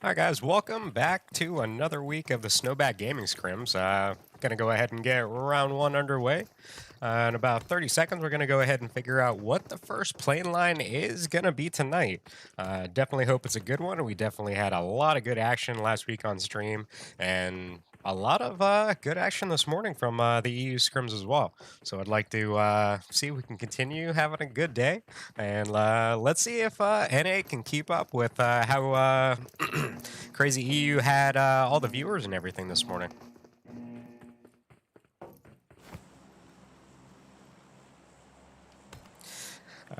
All right, guys, welcome back to another week of the SnowBack Gaming Scrims. Gonna go ahead and get round one underway. In about 30 seconds, we're gonna go ahead and figure out what the first plane line is gonna be tonight. Definitely hope it's a good one. We definitely had a lot of good action last week on stream, and a lot of good action this morning from the EU scrims as well. So I'd like to see if we can continue having a good day, and let's see if NA can keep up with how crazy EU had all the viewers and everything this morning.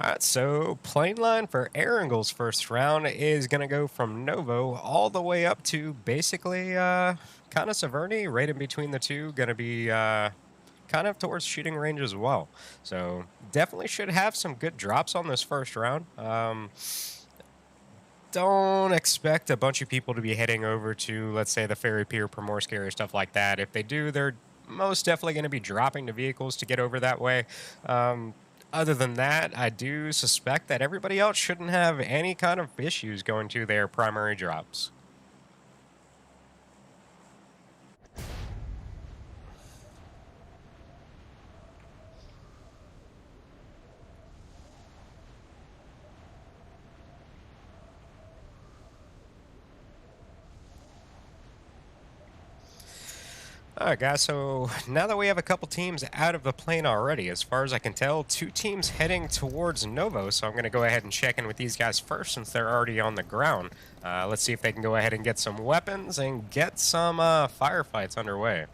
Alright, so plane line for Erangle's first round is going to go from Novo all the way up to basically kind of Severny, right in between the two, going to be kind of towards shooting range as well. So definitely should have some good drops on this first round. Don't expect a bunch of people to be heading over to, let's say, the Ferry Pier, Primorsk area, stuff like that. If they do, they're most definitely going to be dropping the vehicles to get over that way. Other than that, I do suspect that everybody else shouldn't have any kind of issues going to their primary drops. Alright guys, so now that we have a couple teams out of the plane already, as far as I can tell, two teams heading towards Novo, so I'm going to go ahead and check in with these guys first since they're already on the ground. Let's see if they can go ahead and get some weapons and get some firefights underway.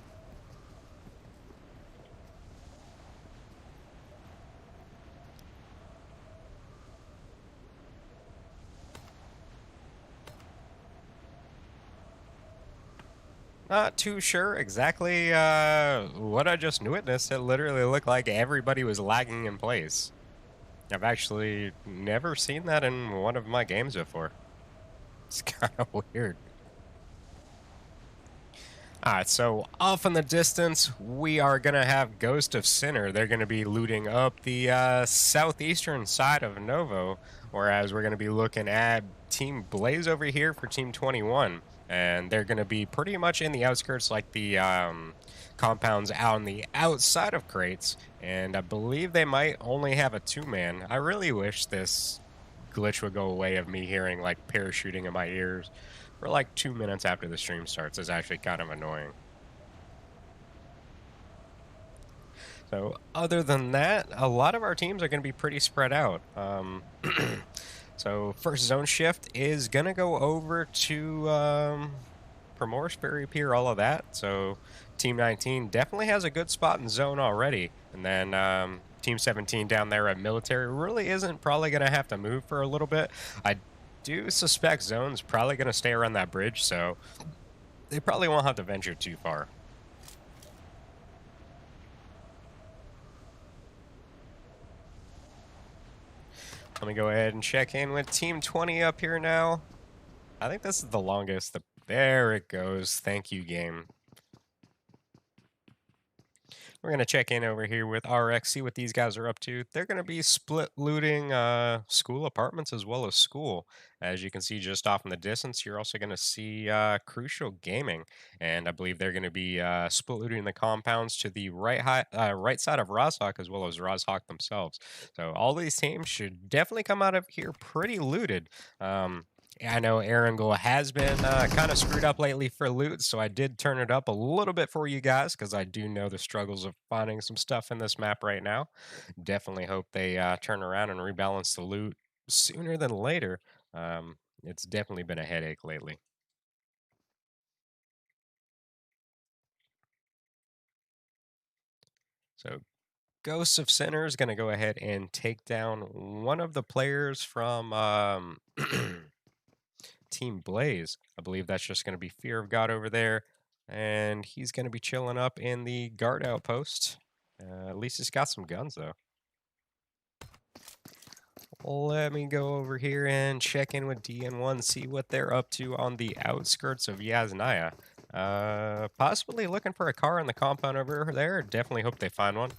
Not too sure exactly what I just witnessed. It literally looked like everybody was lagging in place. I've actually never seen that in one of my games before. It's kind of weird. Alright, so off in the distance, we are going to have Ghost of Sinner. They're going to be looting up the southeastern side of Novo, whereas we're going to be looking at Team Blaze over here for Team 21. And they're going to be pretty much in the outskirts, like the compounds out on the outside of crates. And I believe they might only have a two-man. I really wish this glitch would go away of me hearing like parachuting in my ears for like 2 minutes after the stream starts. Is actually kind of annoying. So other than that, a lot of our teams are going to be pretty spread out. So first zone shift is going to go over to Primorsk, Ferry Pier, all of that. So Team 19 definitely has a good spot in zone already. And then Team 17 down there at military really isn't probably going to have to move for a little bit. I do suspect zone's probably going to stay around that bridge, so they probably won't have to venture too far. Let me go ahead and check in with Team 20 up here now. I think this is the longest. There it goes. Thank you, game. We're going to check in over here with RX, see what these guys are up to. They're going to be split looting school apartments as well as school. As you can see just off in the distance, you're also going to see Crucial Gaming. And I believe they're going to be split looting the compounds to the right side of Rozhok as well as Rozhok themselves. So all these teams should definitely come out of here pretty looted. I know Erangel has been kind of screwed up lately for loot, so I did turn it up a little bit for you guys because I do know the struggles of finding some stuff in this map right now. Definitely hope they turn around and rebalance the loot sooner than later. It's definitely been a headache lately. So Ghosts of Sinner is going to go ahead and take down one of the players from Team Blaze. I believe that's just going to be Fear of God over there. And he's going to be chilling up in the guard outpost. At least he's got some guns, though. Let me go over here and check in with DN1, see what they're up to on the outskirts of Yasnaya. Possibly looking for a car in the compound over there. Definitely hope they find one.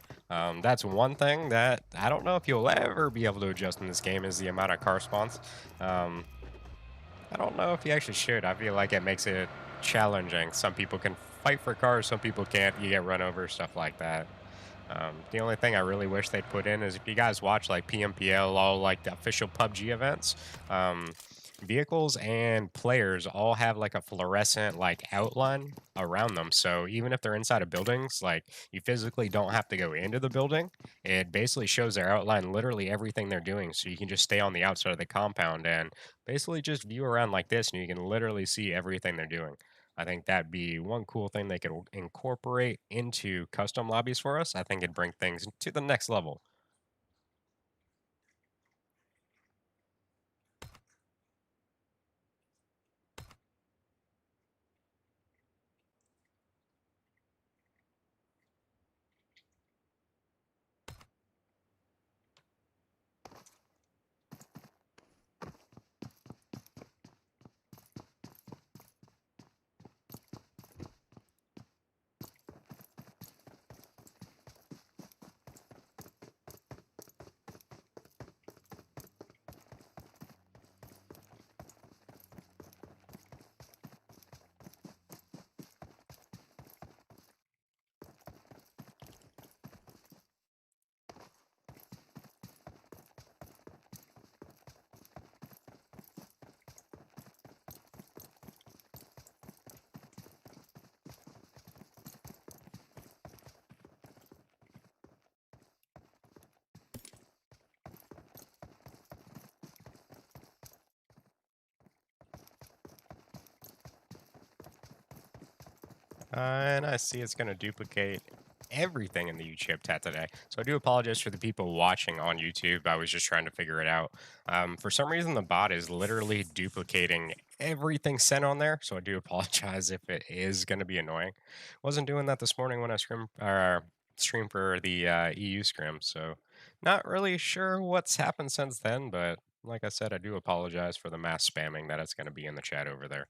That's one thing that I don't know if you'll ever be able to adjust in this game is the amount of car spawns. I don't know if you actually should. I feel like it makes it challenging. Some people can fight for cars, some people can't. You get run over, stuff like that. The only thing I really wish they'd put in is if you guys watch like PMPL, all like the official PUBG events, vehicles and players all have like a fluorescent like outline around them. So even if they're inside of buildings, like you physically don't have to go into the building. It basically shows their outline, literally everything they're doing. So you can just stay on the outside of the compound and basically just view around like this, and you can literally see everything they're doing. I think that'd be one cool thing they could incorporate into custom lobbies for us. I think it'd bring things to the next level. And I see it's going to duplicate everything in the YouTube chat today. So I do apologize for the people watching on YouTube. I was just trying to figure it out. For some reason, the bot is literally duplicating everything sent on there. So I do apologize if it is going to be annoying. Wasn't doing that this morning when I stream for the EU scrim. So not really sure what's happened since then. But like I said, I do apologize for the mass spamming that it's going to be in the chat over there.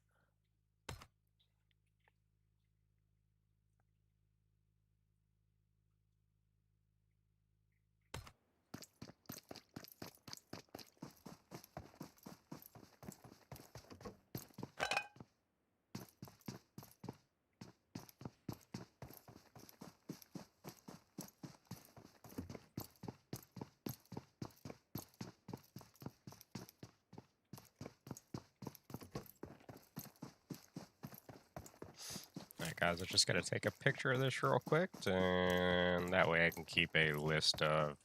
Alright guys, I'm just going to take a picture of this real quick, and that way I can keep a list of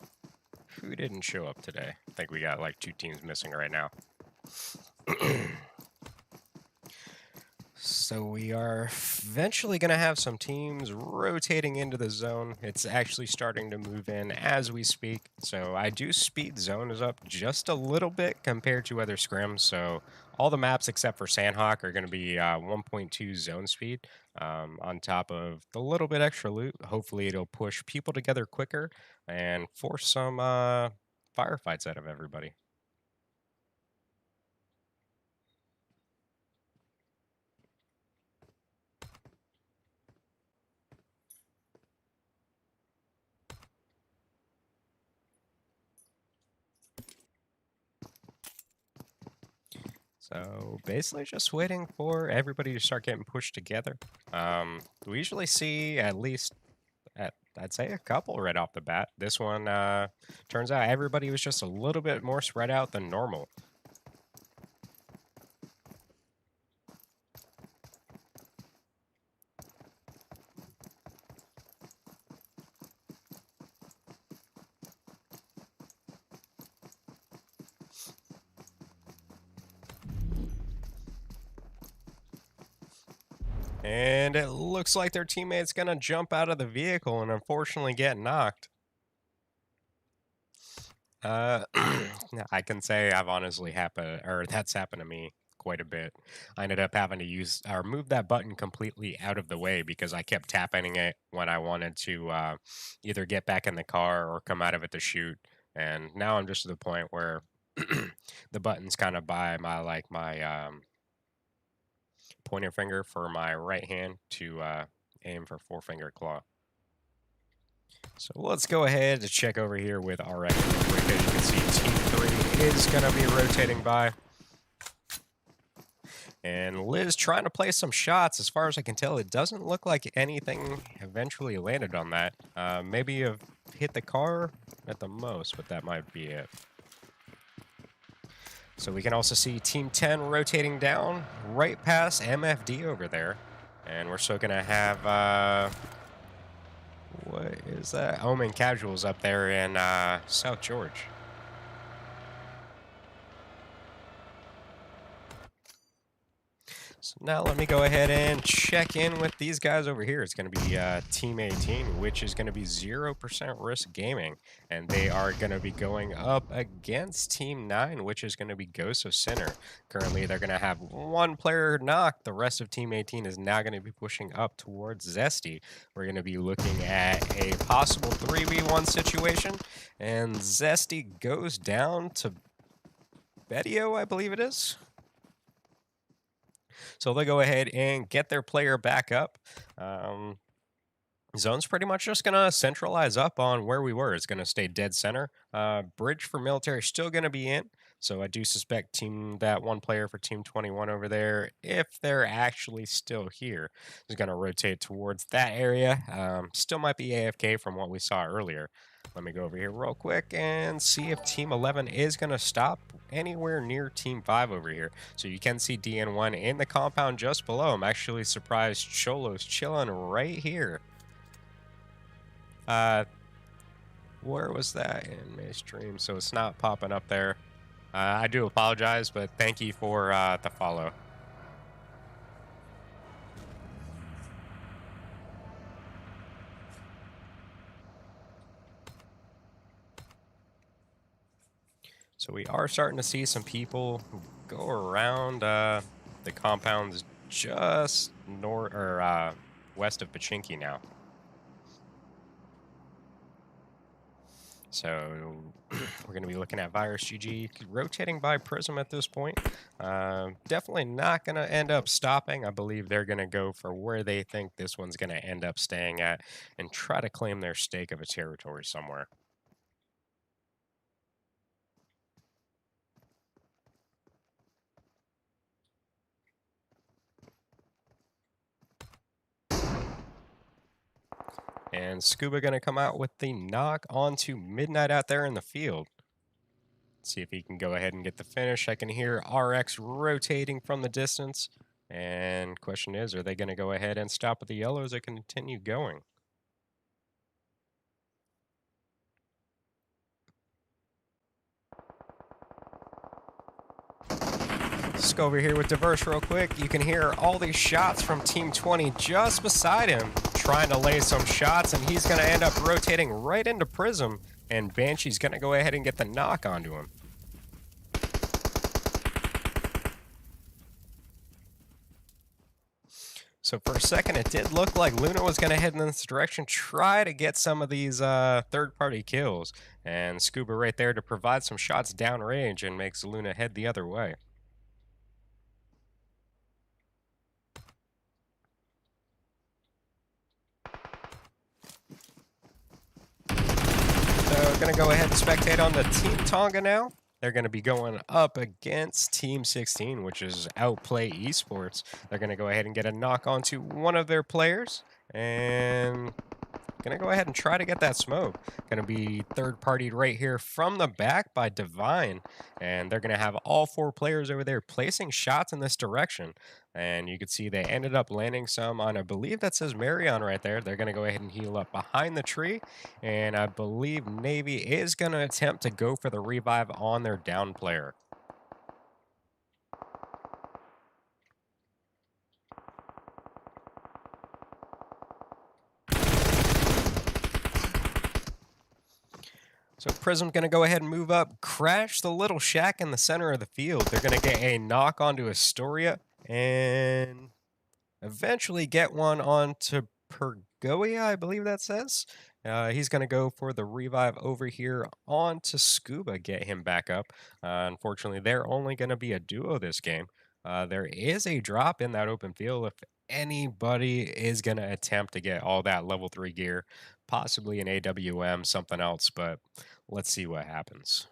who didn't show up today. I think we got like 2 teams missing right now. So we are eventually going to have some teams rotating into the zone. It's actually starting to move in as we speak. So I do speed zones up just a little bit compared to other scrims. So all the maps except for Sandhawk are going to be 1.2 zone speed on top of the little bit extra loot. Hopefully it'll push people together quicker and force some firefights out of everybody. So basically just waiting for everybody to start getting pushed together. We usually see at least, I'd say a couple right off the bat. This one, turns out everybody was just a little bit more spread out than normal. And it looks like their teammate's gonna jump out of the vehicle and unfortunately get knocked. I can say I've honestly happened, or that's happened to me quite a bit. I ended up having to use or move that button completely out of the way because I kept tapping it when I wanted to either get back in the car or come out of it to shoot. And now I'm just to the point where the button's kind of by my pointer finger for my right hand to aim for four-finger claw. So let's go ahead to check over here with RX real quick. As you can see, Team 3 is going to be rotating by. And Liz trying to play some shots. As far as I can tell, it doesn't look like anything eventually landed on that. Maybe you've hit the car at the most, but that might be it. So we can also see Team 10 rotating down right past MFD over there. And we're still going to have, what is that? Omen Casuals up there in South George. So now let me go ahead and check in with these guys over here. It's going to be Team 18, which is going to be 0% Risk Gaming. And they are going to be going up against Team 9, which is going to be Ghost of Sinner. Currently, they're going to have one player knocked. The rest of Team 18 is now going to be pushing up towards Zesty. We're going to be looking at a possible 3v1 situation. And Zesty goes down to Bedio, I believe it is. So they'll go ahead and get their player back up. Zone's pretty much just going to centralize up on where we were. It's going to stay dead center. Bridge for military still going to be in. So I do suspect that one player for Team 21 over there, if they're actually still here, is going to rotate towards that area. Still might be AFK from what we saw earlier. Let me go over here real quick and see if Team 11 is going to stop anywhere near Team 5 over here. So you can see DN1 in the compound just below. I'm actually surprised Cholo's chilling right here. Where was that in my stream? So it's not popping up there. I do apologize, but thank you for the follow. So we are starting to see some people go around the compounds just north or west of Pachinki now. So we're going to be looking at Virus GG rotating by Prism at this point. Definitely not going to end up stopping. I believe they're going to go for where they think this one's going to end up staying at and try to claim their stake of a territory somewhere. And Scuba going to come out with the knock onto Midnight out there in the field. Let's see if he can go ahead and get the finish. I can hear RX rotating from the distance. And question is, are they going to go ahead and stop with the yellows or continue going? Let's go over here with Diverse real quick. You can hear all these shots from Team 20 just beside him, trying to lay some shots, and he's going to end up rotating right into Prism, and Banshee's going to go ahead and get the knock onto him. So for a second, it did look like Luna was going to head in this direction, try to get some of these third-party kills, and Scuba right there to provide some shots downrange and makes Luna head the other way. So going to go ahead and spectate on the Team Tonga now. They're going to be going up against Team 16, which is Outplay Esports. They're going to go ahead and get a knock onto one of their players. And going to go ahead and try to get that smoke. Going to be third-partied right here from the back by Divine. And they're going to have all four players over there placing shots in this direction. And you can see they ended up landing some on, I believe that says Marion right there. They're going to go ahead and heal up behind the tree. And I believe Navy is going to attempt to go for the revive on their down player. So Prism's going to go ahead and move up, crash the little shack in the center of the field. They're going to get a knock onto Astoria and eventually get one onto Pergoia, I believe that says. He's going to go for the revive over here onto Scuba, get him back up. Unfortunately, they're only going to be a duo this game. There is a drop in that open field if anybody is going to attempt to get all that level 3 gear, possibly an AWM, something else, but let's see what happens.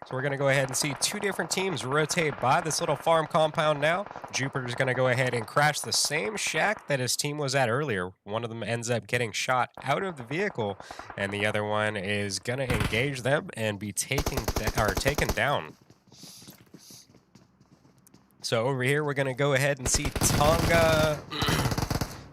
So we're going to go ahead and see two different teams rotate by this little farm compound now. Jupiter's going to go ahead and crash the same shack that his team was at earlier. One of them ends up getting shot out of the vehicle, and the other one is going to engage them and be taken down. So over here, we're going to go ahead and see Tonga...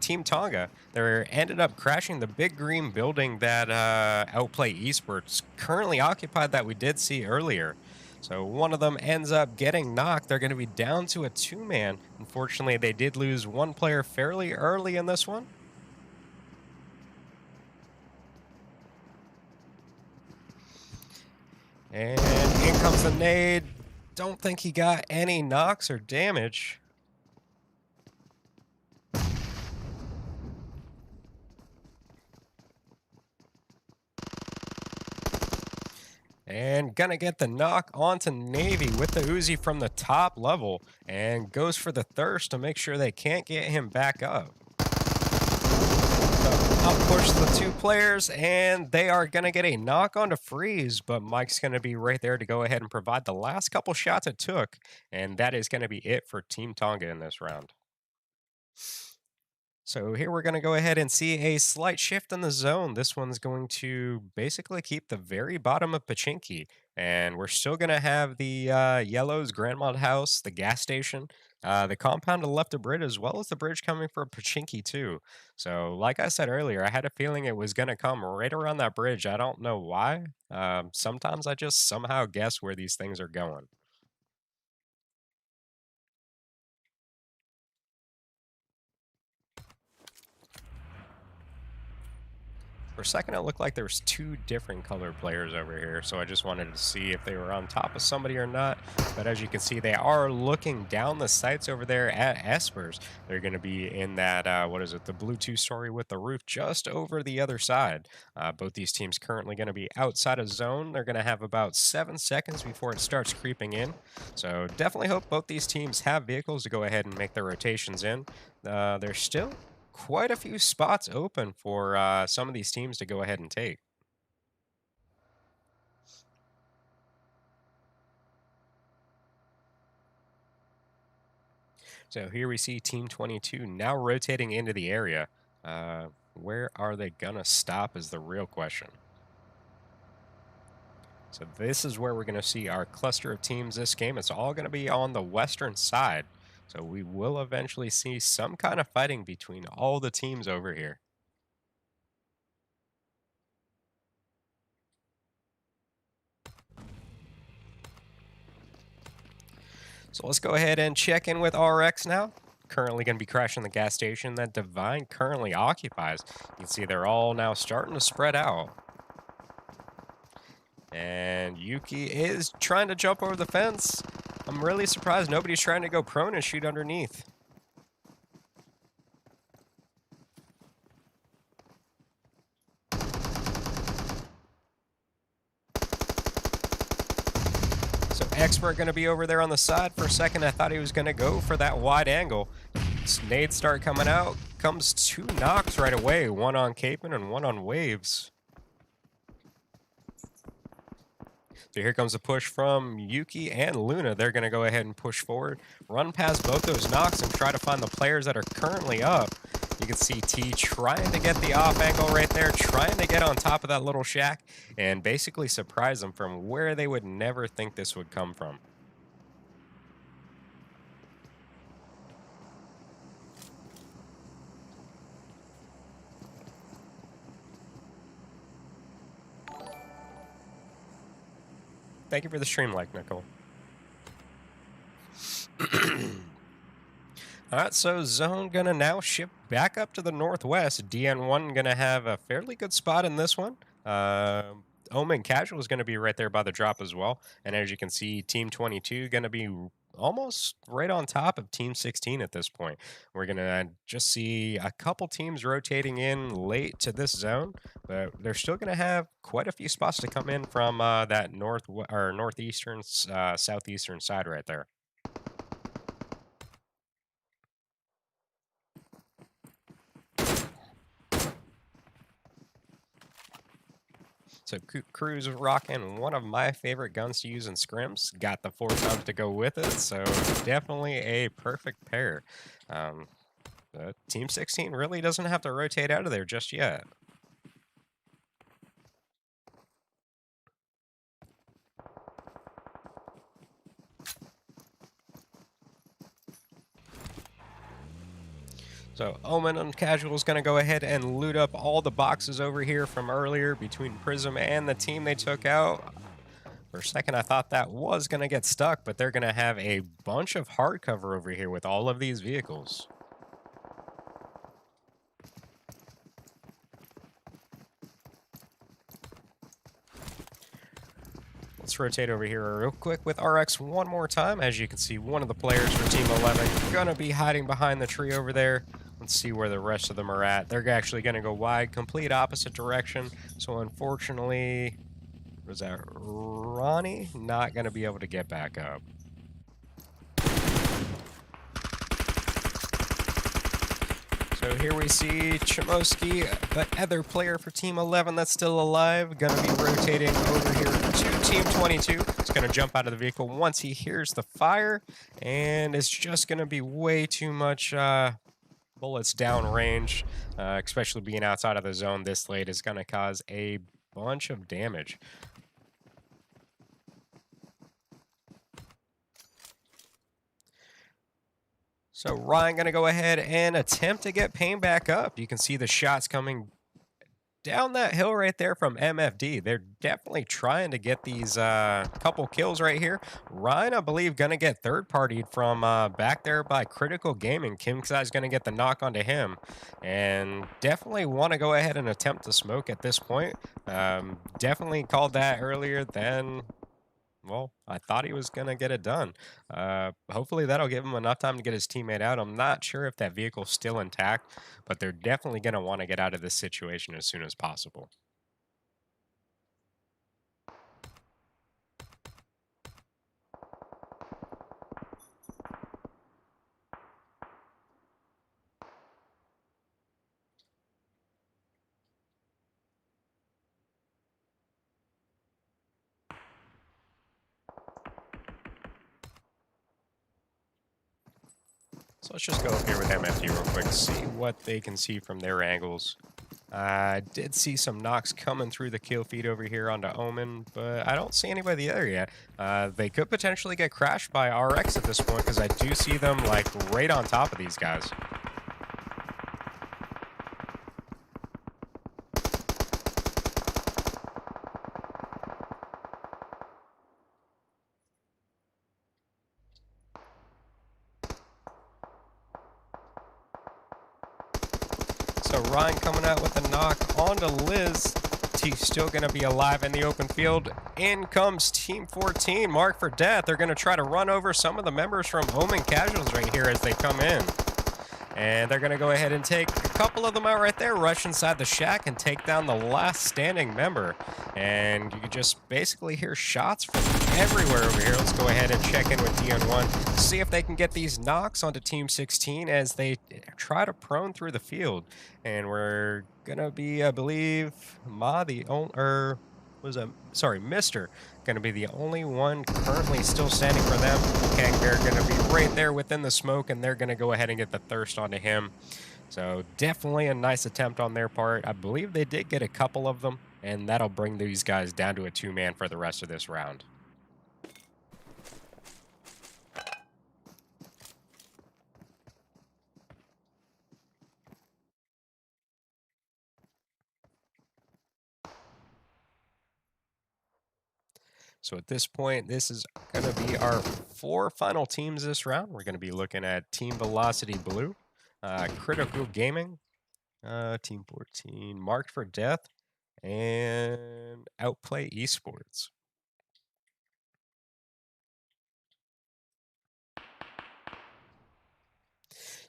Team Tonga, they ended up crashing the big green building that Outplay Esports currently occupied that we did see earlier. So one of them ends up getting knocked. They're going to be down to a two-man. Unfortunately, they did lose one player fairly early in this one. And in comes the nade. Don't think he got any knocks or damage. And gonna get the knock onto Navy with the Uzi from the top level, and goes for the thirst to make sure they can't get him back up. So up push the two players, and they are gonna get a knock onto Freeze, but Mike's gonna be right there to go ahead and provide the last couple shots it took, and that is gonna be it for Team Tonga in this round. So here we're going to go ahead and see a slight shift in the zone. This one's going to basically keep the very bottom of Pachinki. And we're still going to have the Yellow's Grandma House, the gas station, the compound to the left of bridge, as well as the bridge coming for Pachinki too. So like I said earlier, I had a feeling it was going to come right around that bridge. I don't know why. Sometimes I just somehow guess where these things are going. For a second, it looked like there was two different colored players over here, so I just wanted to see if they were on top of somebody or not. But as you can see, they are looking down the sights over there at Esper's. They're going to be in that, the blue two-story with the roof just over the other side. Both these teams currently going to be outside of zone. They're going to have about 7 seconds before it starts creeping in. So definitely hope both these teams have vehicles to go ahead and make their rotations in. There's still quite a few spots open for some of these teams to go ahead and take. So here we see Team 22 now rotating into the area. Where are they going to stop is the real question. So this is where we're going to see our cluster of teams this game. It's all going to be on the western side. So we will eventually see some kind of fighting between all the teams over here. So let's go ahead and check in with RX now. Currently going to be crashing the gas station that Divine currently occupies. You can see they're all now starting to spread out. And Yuki is trying to jump over the fence. I'm really surprised nobody's trying to go prone and shoot underneath. So Expert going to be over there on the side. For a second, I thought he was going to go for that wide angle. Nades start coming out. Comes two knocks right away. One on Capeman and one on Waves. So here comes a push from Yuki and Luna. They're going to go ahead and push forward, run past both those knocks, and try to find the players that are currently up. You can see T trying to get the off angle right there, trying to get on top of that little shack, and basically surprise them from where they would never think this would come from. Thank you for the stream like, Nicole. Alright, so Zone gonna now ship back up to the northwest. DN1 gonna have a fairly good spot in this one. Omen Casual is gonna be right there by the drop as well. And as you can see, Team 22 gonna be almost right on top of Team 16 at this point. We're gonna just see a couple teams rotating in late to this zone, but they're still gonna have quite a few spots to come in from that northeastern, southeastern side right there. So Crew's rocking one of my favorite guns to use in scrims. Got the 4 times to go with it, so definitely a perfect pair. Um, Team 16 really doesn't have to rotate out of there just yet. So Omen on casual is going to go ahead and loot up all the boxes over here from earlier between Prism and the team they took out. For a second, I thought that was going to get stuck, but they're going to have a bunch of hardcover over here with all of these vehicles. Let's rotate over here real quick with RX one more time. As you can see, one of the players for Team 11 going to be hiding behind the tree over there. Let's see where the rest of them are at. They're actually going to go wide, complete opposite direction. So unfortunately, was that Ronnie? Not going to be able to get back up. So here we see Chimoski, the other player for Team 11 that's still alive, going to be rotating over here to Team 22. He's going to jump out of the vehicle once he hears the fire, and it's just going to be way too much bullets downrange, especially being outside of the zone this late is going to cause a bunch of damage. So Ryan going to go ahead and attempt to get Payne back up. You can see the shots coming down that hill right there from MFD. They're definitely trying to get these couple kills right here. Ryan, I believe, going to get third-partied from back there by Critical Gaming. Kim Kai's going to get the knock onto him. And definitely want to go ahead and attempt to smoke at this point. Definitely called that earlier than... Well, I thought he was going to get it done. Hopefully that'll give him enough time to get his teammate out. I'm not sure if that vehicle's still intact, but they're definitely going to want to get out of this situation as soon as possible. So let's just go up here with MFD real quick, see what they can see from their angles. I did see some knocks coming through the kill feed over here onto Omen, but I don't see anybody there yet. They could potentially get crashed by RX at this point because I do see them like right on top of these guys. So Ryan coming out with a knock onto Liz. He's still going to be alive in the open field. In comes Team 14, marked for death. They're going to try to run over some of the members from Omen Casuals right here as they come in. And they're going to go ahead and take a couple of them out right there, rush inside the shack and take down the last standing member. And you can just basically hear shots from everywhere over here. Let's go ahead and check in with DN1, see if they can get these knocks onto Team 16 as they try to prone through the field. And we're going to be, I believe, Mr. Going to be the only one currently still standing for them. Kangbear going to be right there within the smoke, and they're going to go ahead and get the thirst onto him. So definitely a nice attempt on their part. I believe they did get a couple of them, and that'll bring these guys down to a 2-man for the rest of this round. So at this point, this is going to be our 4 final teams this round. We're going to be looking at Team Velocity Blue, Critical Gaming, Team 14, Marked for Death, and Outplay Esports.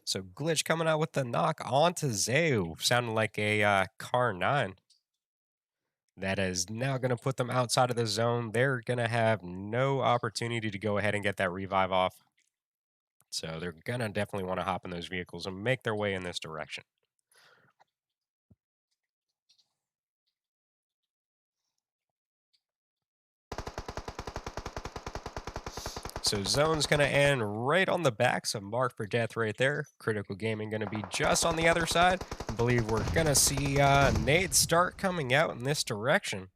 So Glitch coming out with the knock onto Zeu, sounding like a Car 9. That is now going to put them outside of the zone. They're going to have no opportunity to go ahead and get that revive off. So they're going to definitely want to hop in those vehicles and make their way in this direction. So zone's going to end right on the back, so mark for death right there. Critical gaming going to be just on the other side. I believe we're going to see nades start coming out in this direction.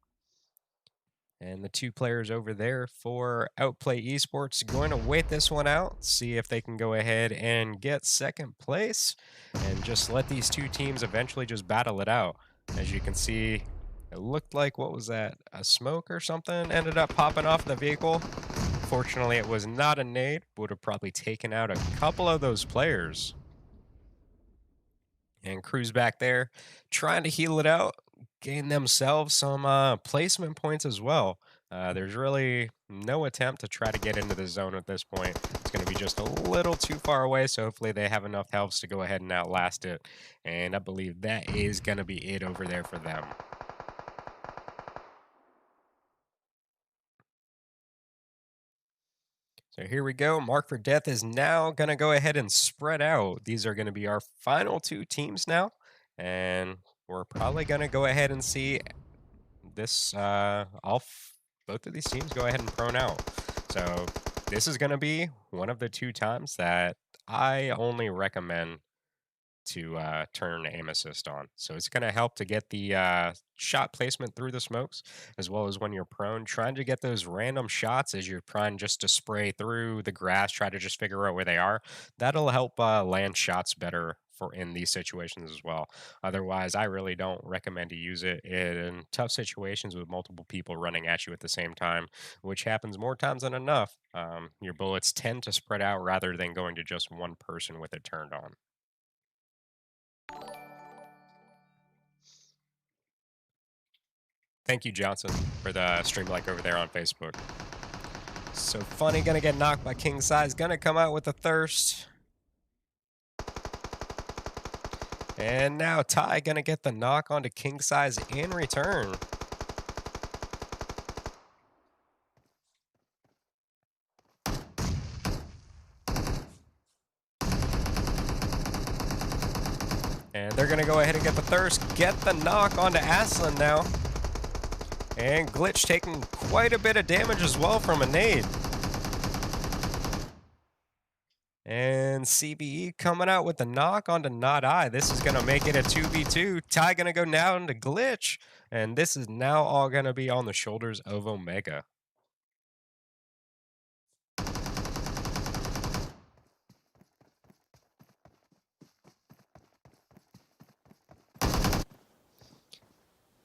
And the two players over there for Outplay Esports going to wait this one out, see if they can go ahead and get second place, and just let these two teams eventually just battle it out. As you can see, it looked like, what was that, a smoke or something ended up popping off the vehicle. Fortunately, it was not a nade, would have probably taken out a couple of those players. And Crew's back there trying to heal it out, gain themselves some placement points as well. There's really no attempt to try to get into the zone at this point. It's going to be just a little too far away, so hopefully they have enough health to go ahead and outlast it. And I believe that is going to be it over there for them. So here we go. Mark for Death is now going to go ahead and spread out. These are going to be our final two teams now. And we're probably going to go ahead and see this, both of these teams go ahead and prone out. So this is going to be one of the two times that I only recommend to turn aim assist on. So it's going to help to get the shot placement through the smokes, as well as when you're prone, trying to get those random shots as you're trying just to spray through the grass, try to just figure out where they are. That'll help land shots better for in these situations as well. Otherwise, I really don't recommend to use it in tough situations with multiple people running at you at the same time, which happens more times than enough. Your bullets tend to spread out rather than going to just one person with it turned on. Thank you, Johnson, for the stream like over there on Facebook. So Funny gonna get knocked by King Size, gonna come out with a thirst. And now Ty gonna get the knock onto King Size in return. And they're gonna go ahead and get the thirst, get the knock onto Aslan now. And Glitch taking quite a bit of damage as well from a nade. And CBE coming out with the knock onto Not I. This is going to make it a 2v2. Ty going to go down to Glitch. And this is now all going to be on the shoulders of Omega.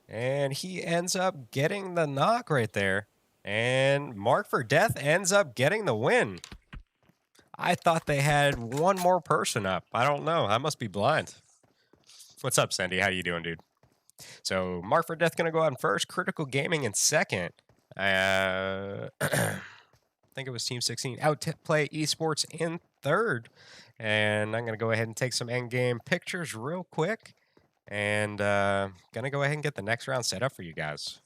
And he ends up getting the knock right there. And Mark for Death ends up getting the win. I thought they had one more person up. I don't know. I must be blind. What's up, Sandy? How you doing, dude? So Mark for Death going to go out in first. Critical Gaming in second. I think it was Team 16. Outplay Esports in third. And I'm going to go ahead and take some endgame pictures real quick. And going to go ahead and get the next round set up for you guys.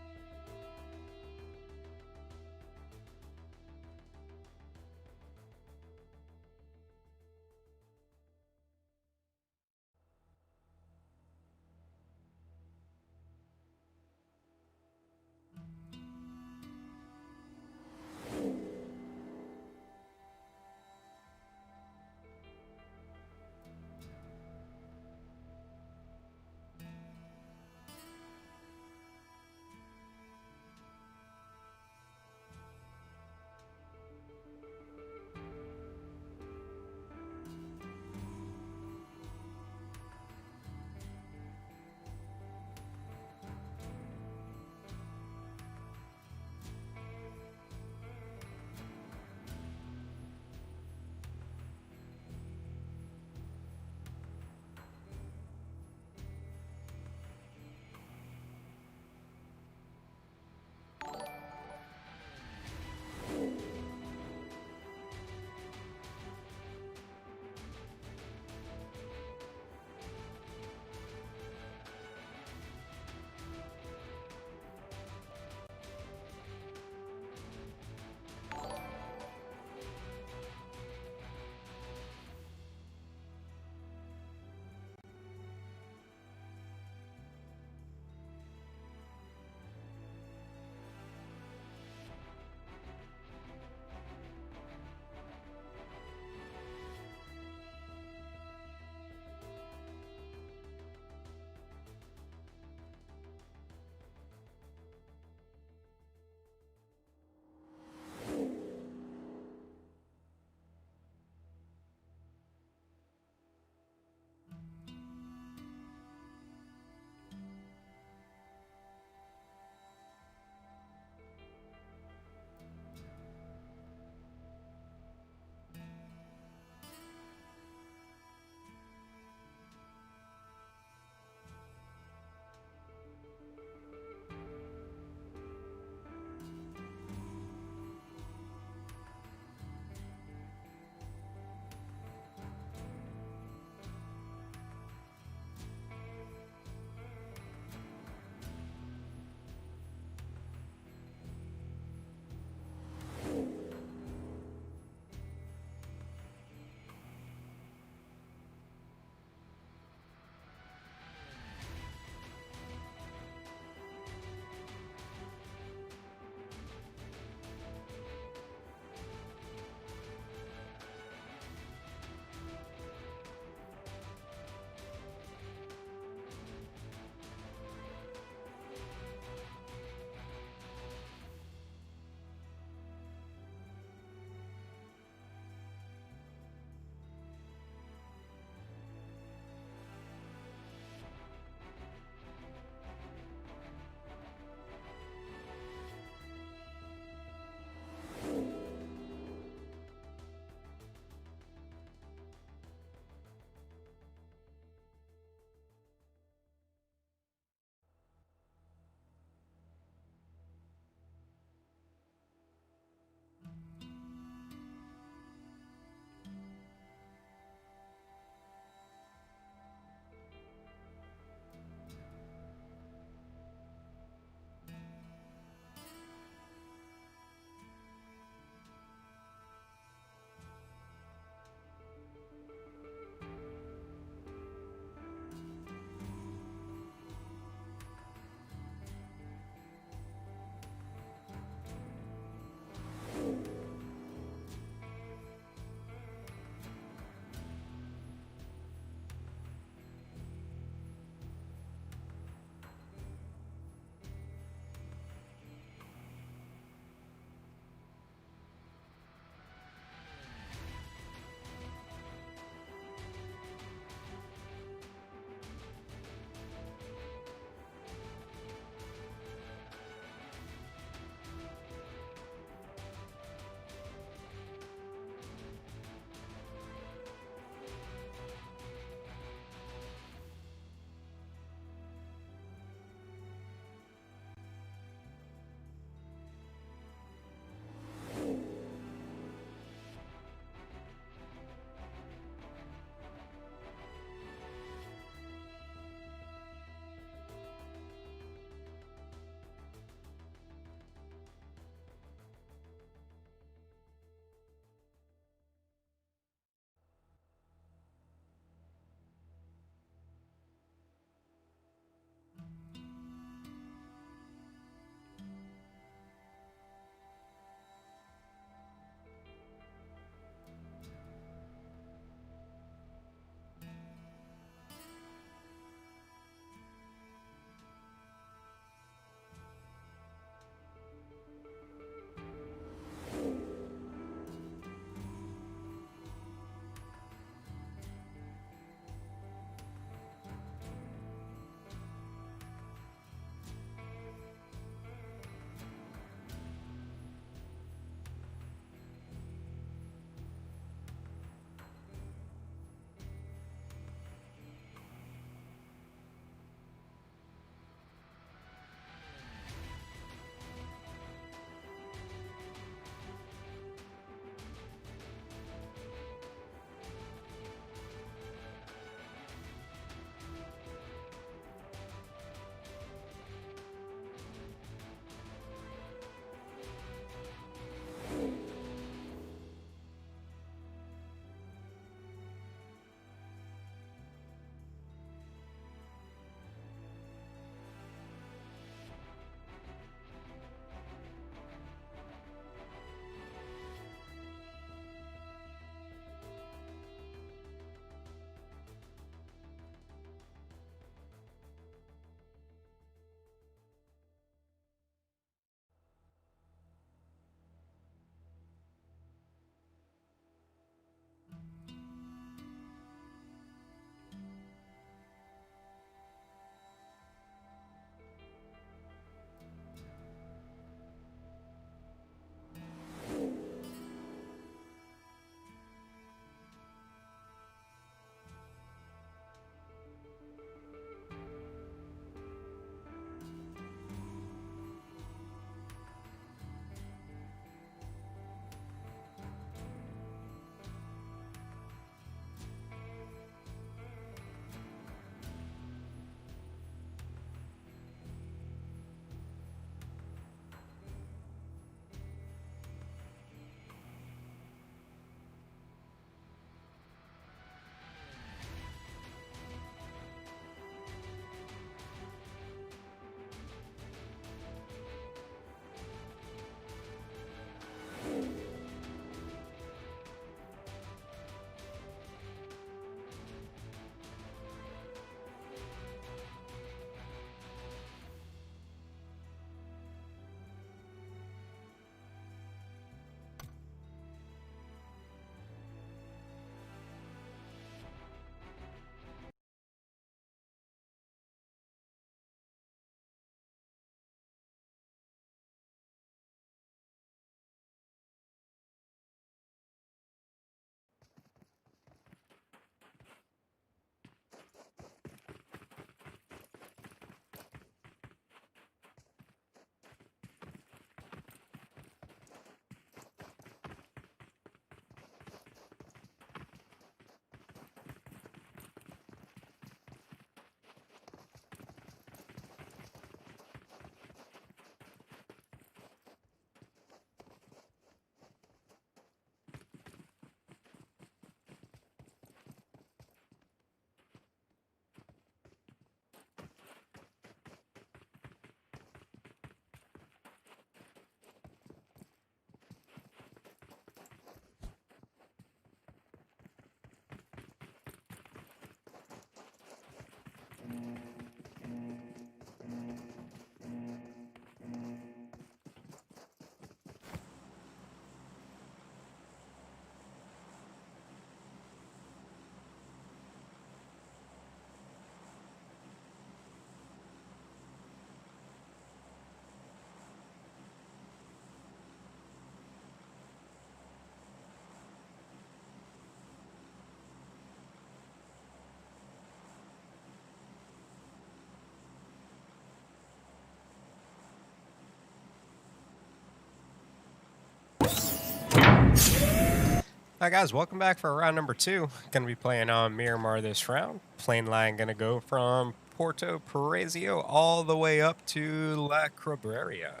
Alright guys, welcome back for round number 2. Gonna be playing on Miramar this round. Plane line gonna go from Porto Parazio all the way up to La Cabrera.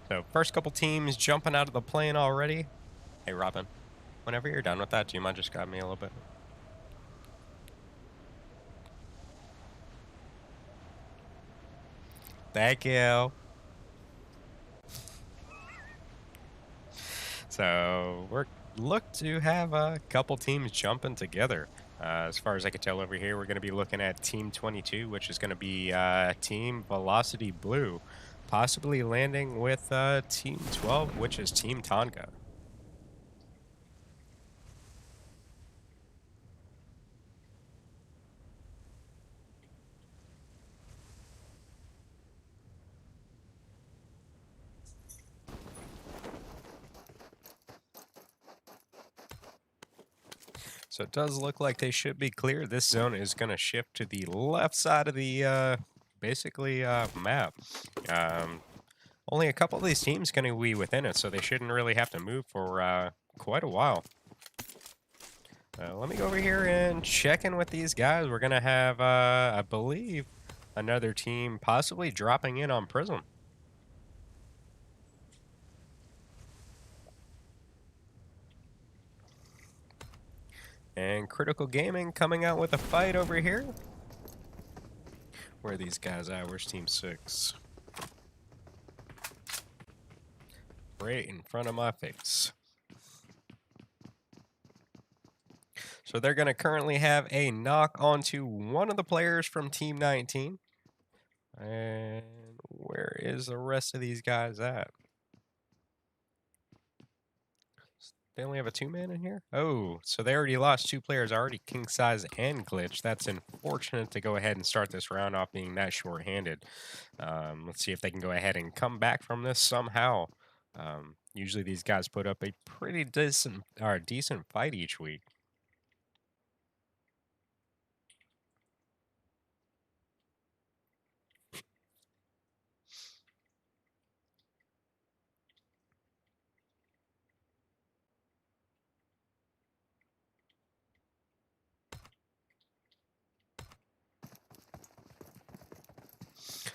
So first couple teams jumping out of the plane already. Hey Robin, whenever you're done with that, do you mind just grabbing me a little bit? Thank you. So we're look to have a couple teams jumping together. As far as I can tell over here, we're going to be looking at Team 22, which is going to be Team Velocity Blue, possibly landing with Team 12, which is Team Tonga. So it does look like they should be clear. This zone is going to shift to the left side of the basically map. Only a couple of these teams going to be within it, so they shouldn't really have to move for quite a while. Let me go over here and check in with these guys. We're going to have, I believe, another team possibly dropping in on Prism. And Critical Gaming coming out with a fight over here. Where are these guys at? Where's Team 6? Right in front of my face. So they're going to currently have a knock onto one of the players from Team 19. And where is the rest of these guys at? They only have a 2-man in here? Oh, so they already lost 2 players already, King Size and Glitch. That's unfortunate to go ahead and start this round off being that short-handed. Let's see if they can go ahead and come back from this somehow. Usually these guys put up a pretty decent fight each week.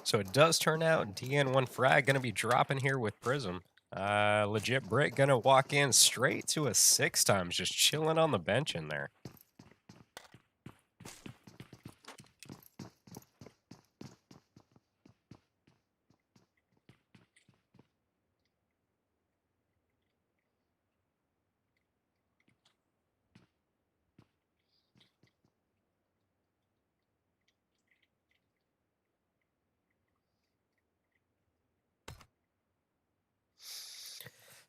So it does turn out DN1 Frag going to be dropping here with Prism. Legit Brick going to walk in straight to a 6 times, just chilling on the bench in there.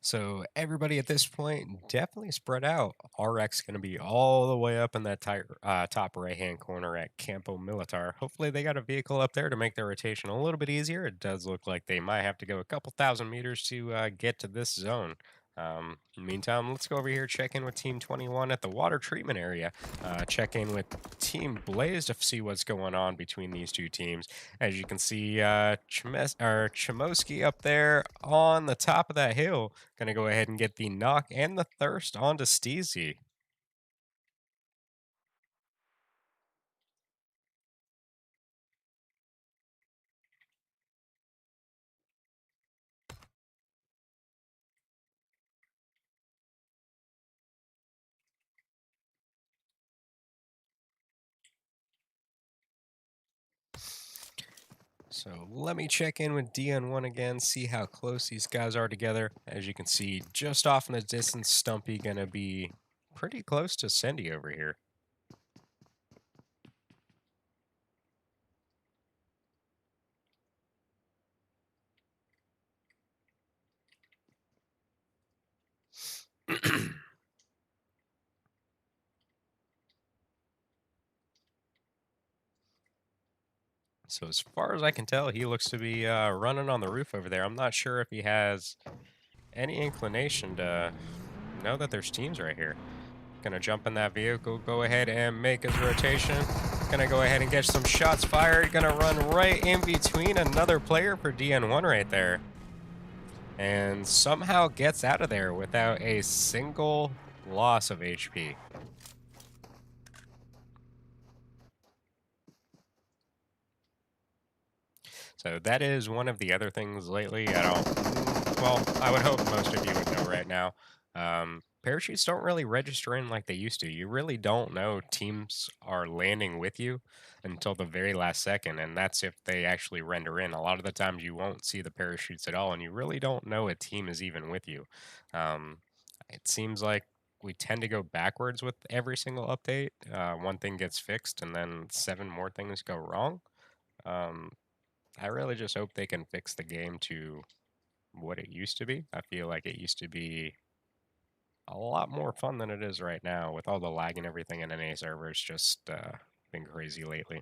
So everybody at this point definitely spread out. RX going to be all the way up in that top right-hand corner at Campo Militar. Hopefully they got a vehicle up there to make their rotation a little bit easier. It does look like they might have to go a couple thousand meters to get to this zone. Meantime, let's go over here, check in with Team 21 at the water treatment area. Check in with Team Blaze to see what's going on between these two teams. As you can see, Chimoski up there on the top of that hill. Going to go ahead and get the knock and the thirst onto Steezy. So let me check in with DN1 again, see how close these guys are together. As you can see, just off in the distance, Stumpy going to be pretty close to Cindy over here. So as far as I can tell, he looks to be running on the roof over there. I'm not sure if he has any inclination to know that there's teams right here. Gonna jump in that vehicle, go ahead and make his rotation. Gonna go ahead and get some shots fired. Gonna run right in between another player for DN1 right there. And somehow gets out of there without a single loss of HP. So that is one of the other things lately. Well, I would hope most of you would know right now. Parachutes don't really register in like they used to. You really don't know teams are landing with you until the very last second, and that's if they actually render in. A lot of the times you won't see the parachutes at all, and you really don't know a team is even with you. Um, it seems like we tend to go backwards with every single update. One thing gets fixed, and then 7 more things go wrong. Um, I really just hope they can fix the game to what it used to be. I feel like it used to be a lot more fun than it is right now with all the lag and everything in NA servers just been crazy lately.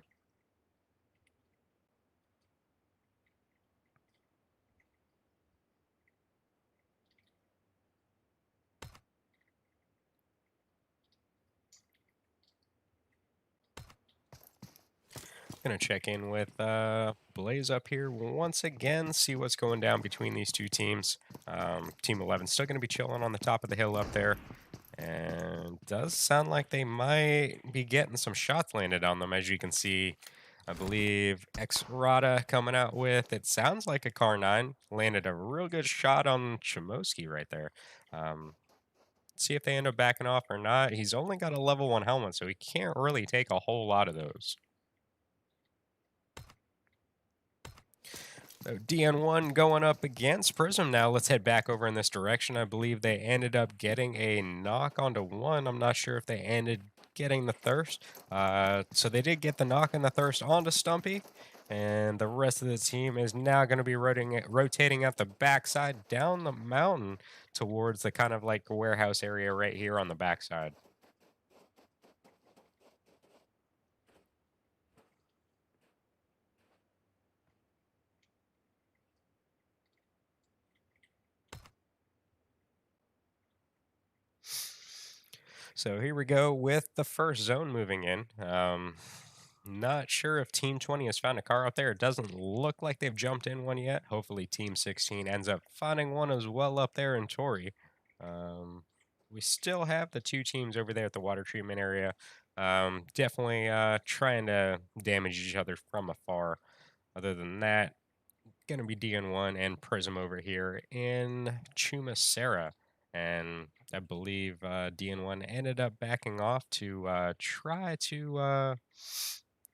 Gonna check in with Blaze up here once again, see what's going down between these two teams. Team 11 still gonna be chilling on the top of the hill up there. And does sound like they might be getting some shots landed on them, as you can see. I believe X-Rada coming out with, it sounds like a Car 9. Landed a real good shot on Chimoski right there. See if they end up backing off or not. He's only got a level 1 helmet, so he can't really take a whole lot of those. So DN1 going up against Prism now. Let's head back over in this direction. I believe they ended up getting a knock onto 1. I'm not sure if they ended getting the thirst. So they did get the knock and the thirst onto Stumpy. And the rest of the team is now going to be rotating out the backside down the mountain towards the kind of like warehouse area right here on the backside. So here we go with the first zone moving in. Not sure if Team 20 has found a car out there. It doesn't look like they've jumped in one yet. Hopefully Team 16 ends up finding one as well up there in Tori. We still have the 2 teams over there at the water treatment area. Definitely trying to damage each other from afar. Other than that, going to be DN1 and Prism over here in Chumacera. And I believe DN1 ended up backing off to try to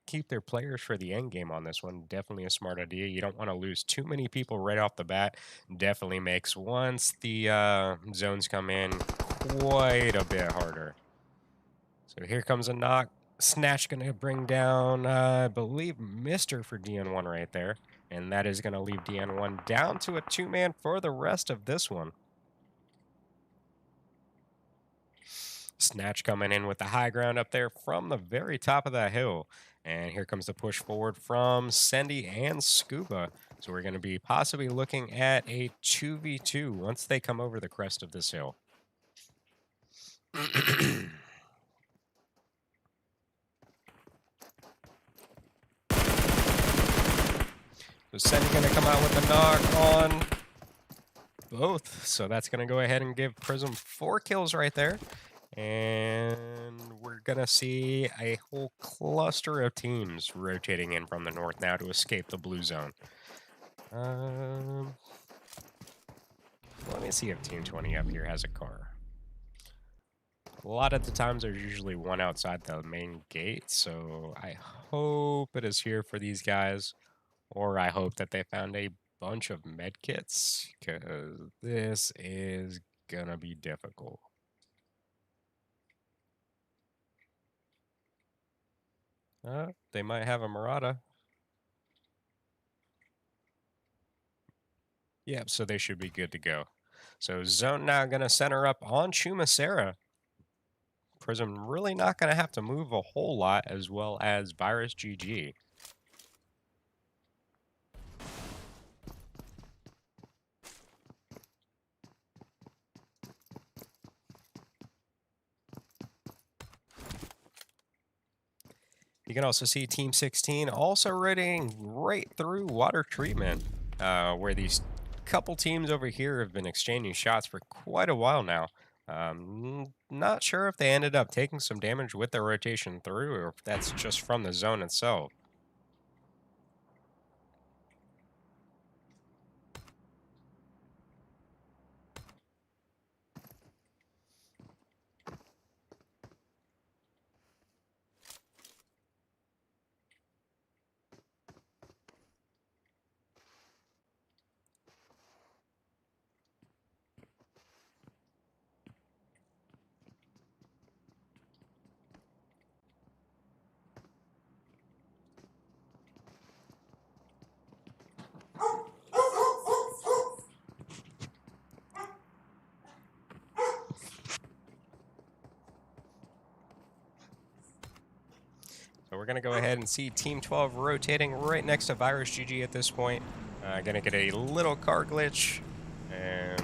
keep their players for the end game on this one. Definitely a smart idea. You don't want to lose too many people right off the bat. Definitely makes once the zones come in quite a bit harder. So here comes a knock. Snatch going to bring down, I believe, Mr. for DN1 right there. And that is going to leave DN1 down to a 2-man for the rest of this one. Snatch coming in with the high ground up there from the very top of that hill. And here comes the push forward from Sendy and Scuba. So we're going to be possibly looking at a 2v2 once they come over the crest of this hill. So Sendy going to come out with a knock on both. So that's going to go ahead and give Prism 4 kills right there. And we're going to see a whole cluster of teams rotating in from the north now to escape the blue zone. Let me see if Team 20 up here has a car. A lot of the times there's usually one outside the main gate, so I hope it is here for these guys. Or I hope that they found a bunch of med kits, because this is gonna be difficult. They might have a Murata. Yep, so they should be good to go. So zone now gonna center up on Chumacera. Prism really not gonna have to move a whole lot, as well as Virus GG. You can also see Team 16 also rotating right through water treatment, where these couple teams over here have been exchanging shots for quite a while now. Not sure if they ended up taking some damage with their rotation through, or if that's just from the zone itself. So we're going to go ahead and see Team 12 rotating right next to Virus GG at this point. Going to get a little car glitch, and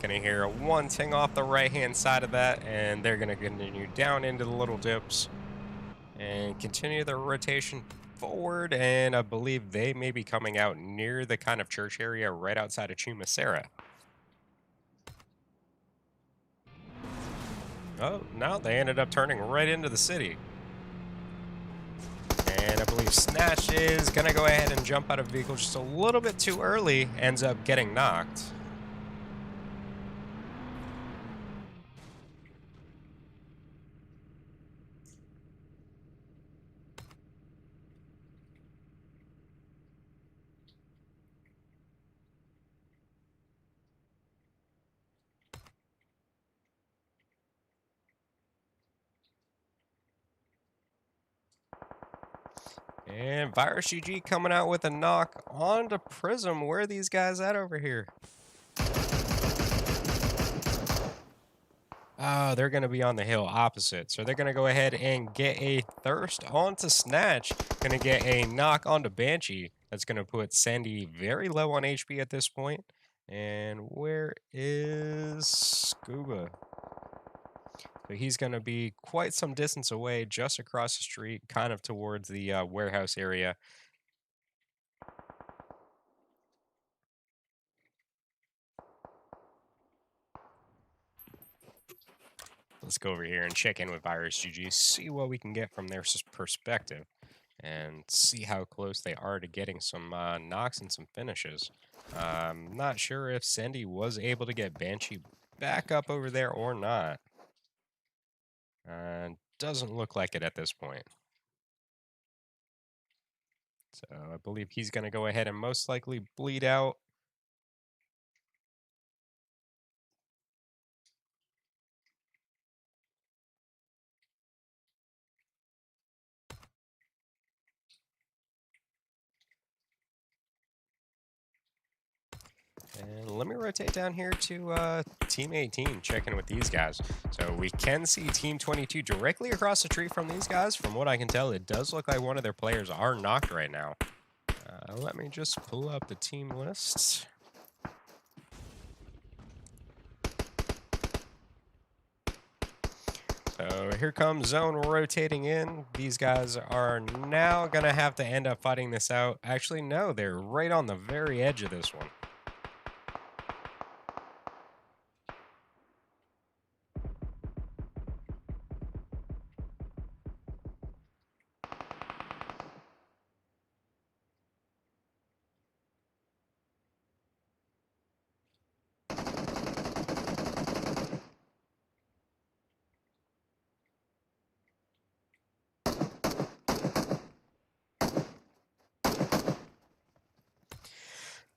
going to hear one ting off the right-hand side of that, and they're going to continue down into the little dips and continue their rotation forward, and I believe they may be coming out near the kind of church area right outside of Chumasera. Oh, no, they ended up turning right into the city. And I believe Snatch is going to go ahead and jump out of the vehicle just a little bit too early, ends up getting knocked. And Virus GG coming out with a knock onto Prism. Where are these guys at over here? Oh, they're going to be on the hill opposite. So they're going to go ahead and get a thirst onto Snatch. Going to get a knock onto Banshee. That's going to put Sandy very low on HP at this point. And where is Scuba? So he's going to be quite some distance away, just across the street, kind of towards the warehouse area. Let's go over here and check in with Virus GG, see what we can get from their perspective, and see how close they are to getting some knocks and some finishes. I'm not sure if Sandy was able to get Banshee back up over there or not. Doesn't look like it at this point. So I believe he's going to go ahead and most likely bleed out. And let me rotate down here to Team 18, checking with these guys. So we can see Team 22 directly across the street from these guys. From what I can tell, it does look like one of their players are knocked right now. Let me just pull up the team lists. So here comes Zone rotating in. These guys are now going to have to end up fighting this out. Actually, no, they're right on the very edge of this one.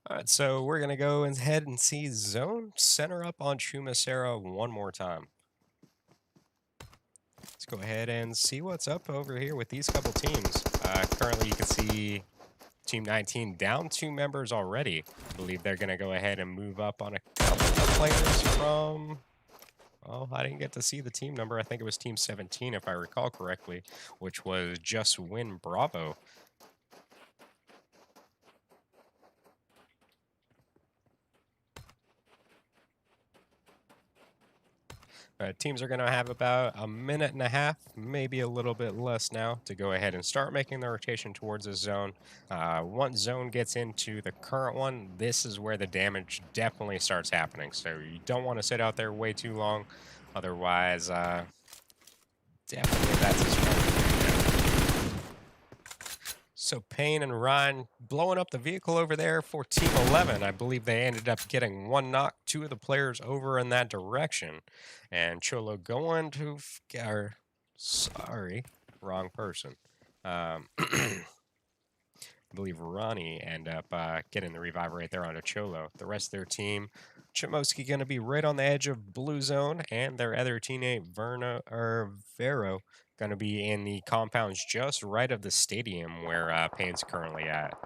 All right, so we're going to go ahead and see Zone center up on Chumasera one more time. Let's go ahead and see what's up over here with these couple teams. Currently, you can see Team 19 down 2 members already. I believe they're going to go ahead and move up on a couple of players from... Oh, I didn't get to see the team number. I think it was Team 17, if I recall correctly, which was Just Win Bravo. Teams are going to have about a minute and a half, maybe a little bit less now, to go ahead and start making the rotation towards this zone. Once zone gets into the current one, this is where the damage definitely starts happening. So you don't want to sit out there way too long. Otherwise, definitely that's a strong. So Payne and Ryan blowing up the vehicle over there for Team 11. I believe they ended up getting one knock, two of the players over in that direction. And Cholo going to, sorry, wrong person. I believe Ronnie ended up getting the revive right there onto Cholo. The rest of their team, Chimoski going to be right on the edge of blue zone, and their other teammate, Vero, going to be in the compounds just right of the stadium where Payne's currently at.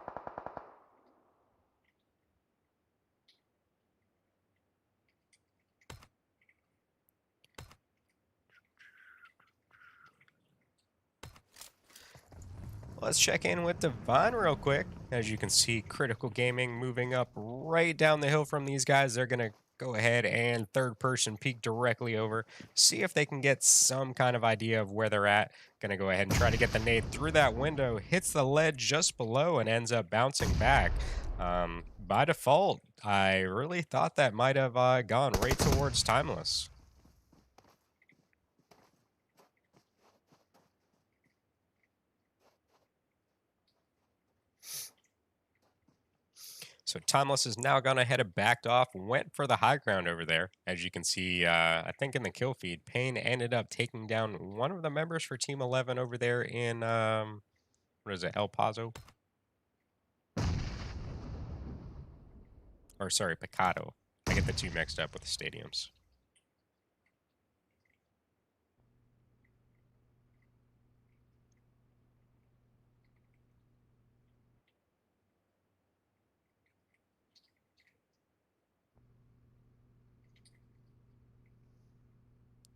Let's check in with Divine real quick. As you can see, Critical Gaming moving up right down the hill from these guys. They're going to go ahead and third-person peek directly over, see if they can get some kind of idea of where they're at. Going to go ahead and try to get the nade through that window, hits the ledge just below, and ends up bouncing back. By default, I really thought that might have gone right towards Timeless. So Timeless is now gone ahead and backed off, went for the high ground over there. As you can see, I think in the kill feed, Payne ended up taking down one of the members for Team 11 over there in, what is it, El Paso? Or sorry, Picado. I get the two mixed up with the stadiums.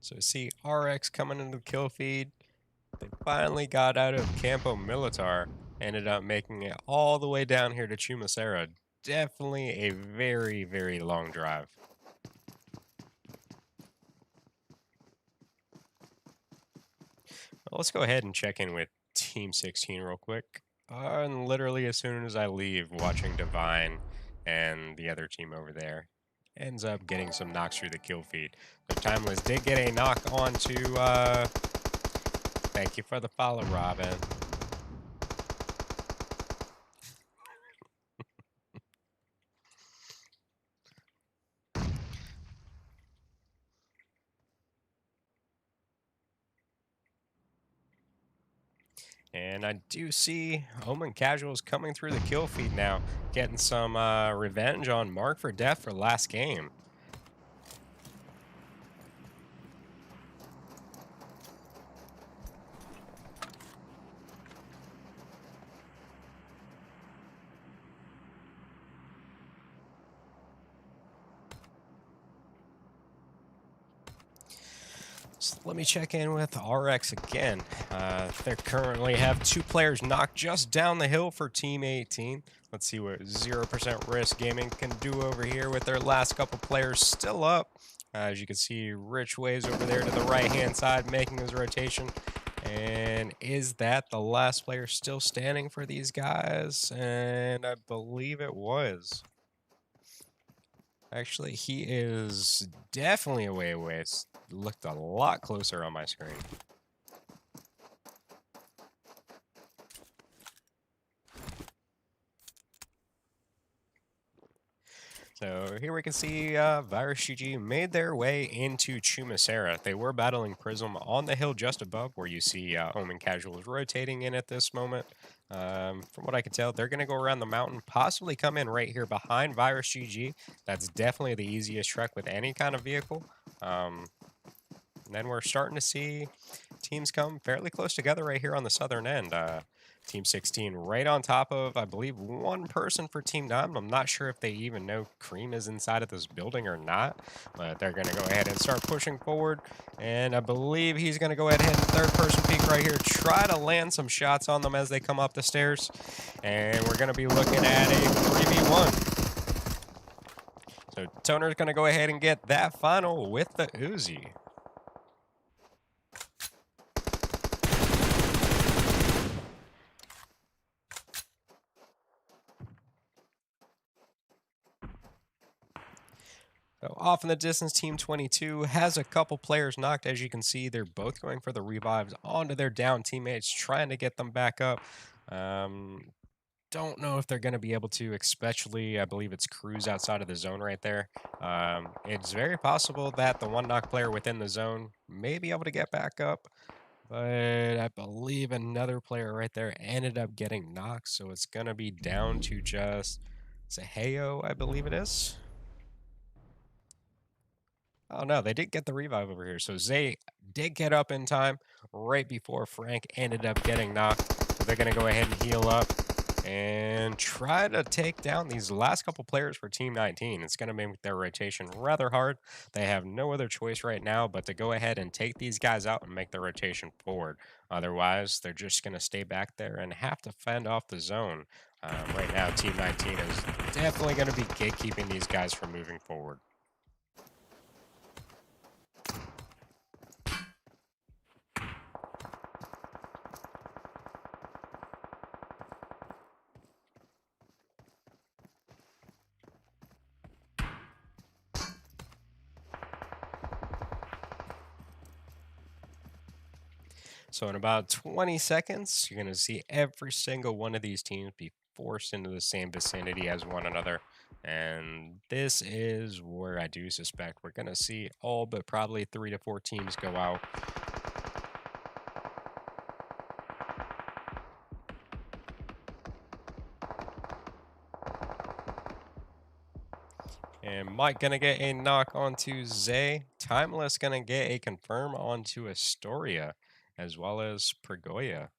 So see RX coming into the kill feed. They finally got out of Campo Militar. Ended up making it all the way down here to Chumacera. Definitely a very, very long drive. Well, let's go ahead and check in with Team 16 real quick. And literally as soon as I leave, watching Divine and the other team over there ends up getting some knocks through the kill feed. The Timeless did get a knock onto, thank you for the follow, Robin. And I do see Omen Casuals coming through the kill feed now, getting some revenge on Mark for death for last game. So let me check in with RX again. They currently have two players knocked just down the hill for Team 18. Let's see what 0% Risk Gaming can do over here with their last couple players still up. As you can see, Rich Waves over there to the right-hand side making his rotation. And is that the last player still standing for these guys? And I believe it was. Actually, he is definitely away. It's looked a lot closer on my screen. So here we can see Virus GG made their way into Chumacera. They were battling Prism on the hill just above where you see Omen Casuals rotating in at this moment. From what I can tell, they're going to go around the mountain, possibly come in right here behind Virus GG. That's definitely the easiest trek with any kind of vehicle. And then we're starting to see teams come fairly close together right here on the southern end. Team 16 right on top of, I believe, one person for Team 9. I'm not sure if they even know Cream is inside of this building or not, but they're going to go ahead and start pushing forward. And I believe he's going to go ahead and third-person peek right here, try to land some shots on them as they come up the stairs. And we're going to be looking at a 3v1. So Toner's going to go ahead and get that final with the Uzi. So off in the distance, Team 22 has a couple players knocked. As you can see, they're both going for the revives onto their down teammates, trying to get them back up. Um, don't know if they're going to be able to, especially I believe it's Cruz outside of the zone right there. It's very possible that the one knock player within the zone may be able to get back up, but I believe another player right there ended up getting knocked, so it's going to be down to just Saheo, I believe it is. Oh no, they did get the revive over here. So Zay did get up in time right before Frank ended up getting knocked. So they're going to go ahead and heal up and try to take down these last couple players for Team 19. It's going to make their rotation rather hard. They have no other choice right now but to go ahead and take these guys out and make their rotation forward. Otherwise, they're just going to stay back there and have to fend off the zone. Right now, Team 19 is definitely going to be gatekeeping these guys from moving forward. So in about 20 seconds, you're going to see every single one of these teams be forced into the same vicinity as one another. And this is where I do suspect we're going to see all but probably 3 to 4 teams go out. And Mike going to get a knock onto Zay. Timeless going to get a confirm onto Astoria, as well as Pregoya.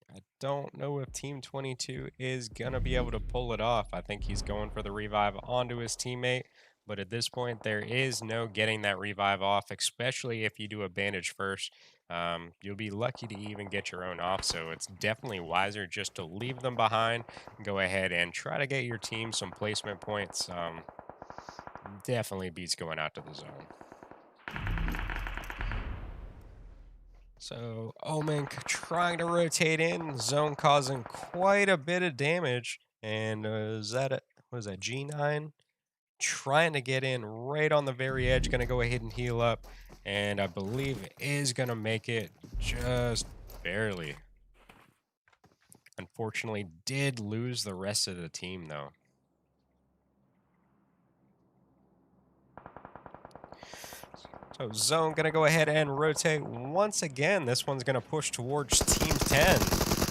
I don't know if Team 22 is going to be able to pull it off. I think he's going for the revive onto his teammate, but at this point, there is no getting that revive off, especially if you do a bandage first. You'll be lucky to even get your own off, so it's definitely wiser just to leave them behind and go ahead and try to get your team some placement points. Definitely beats going out to the zone. So Omen trying to rotate in, zone causing quite a bit of damage. And is that it? Was that G9? Trying to get in right on the very edge, going to go ahead and heal up. And I believe is going to make it just barely. Unfortunately, did lose the rest of the team though. So zone going to go ahead and rotate once again. This one's going to push towards Team 10.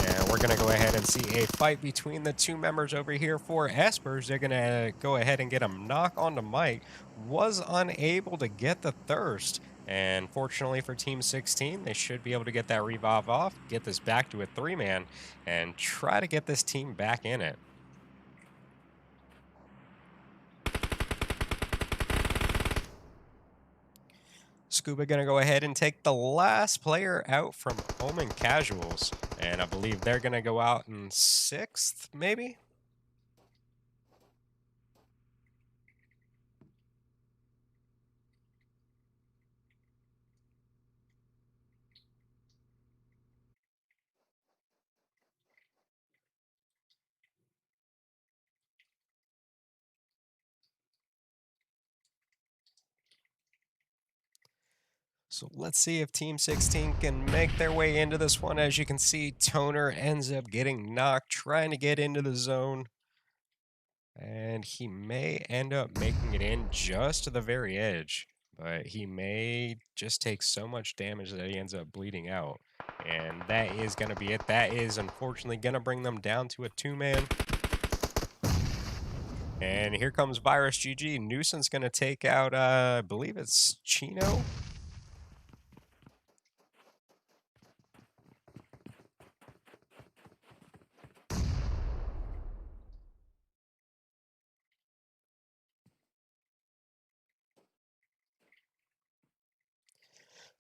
And we're going to go ahead and see a fight between the two members over here for Espers. They're going to go ahead and get a knock onto Mike. Was unable to get the thirst. And fortunately for Team 16, they should be able to get that revive off, get this back to a 3-man, and try to get this team back in it. Scuba going to go ahead and take the last player out from Omen Casuals. And I believe they're going to go out in 6th, maybe? So let's see if Team 16 can make their way into this one. As you can see, Toner ends up getting knocked, trying to get into the zone. And he may end up making it in just to the very edge. But he may just take so much damage that he ends up bleeding out. And that is going to be it. That is unfortunately going to bring them down to a 2-man. And here comes Virus GG. Nuisance going to take out, I believe it's Chino.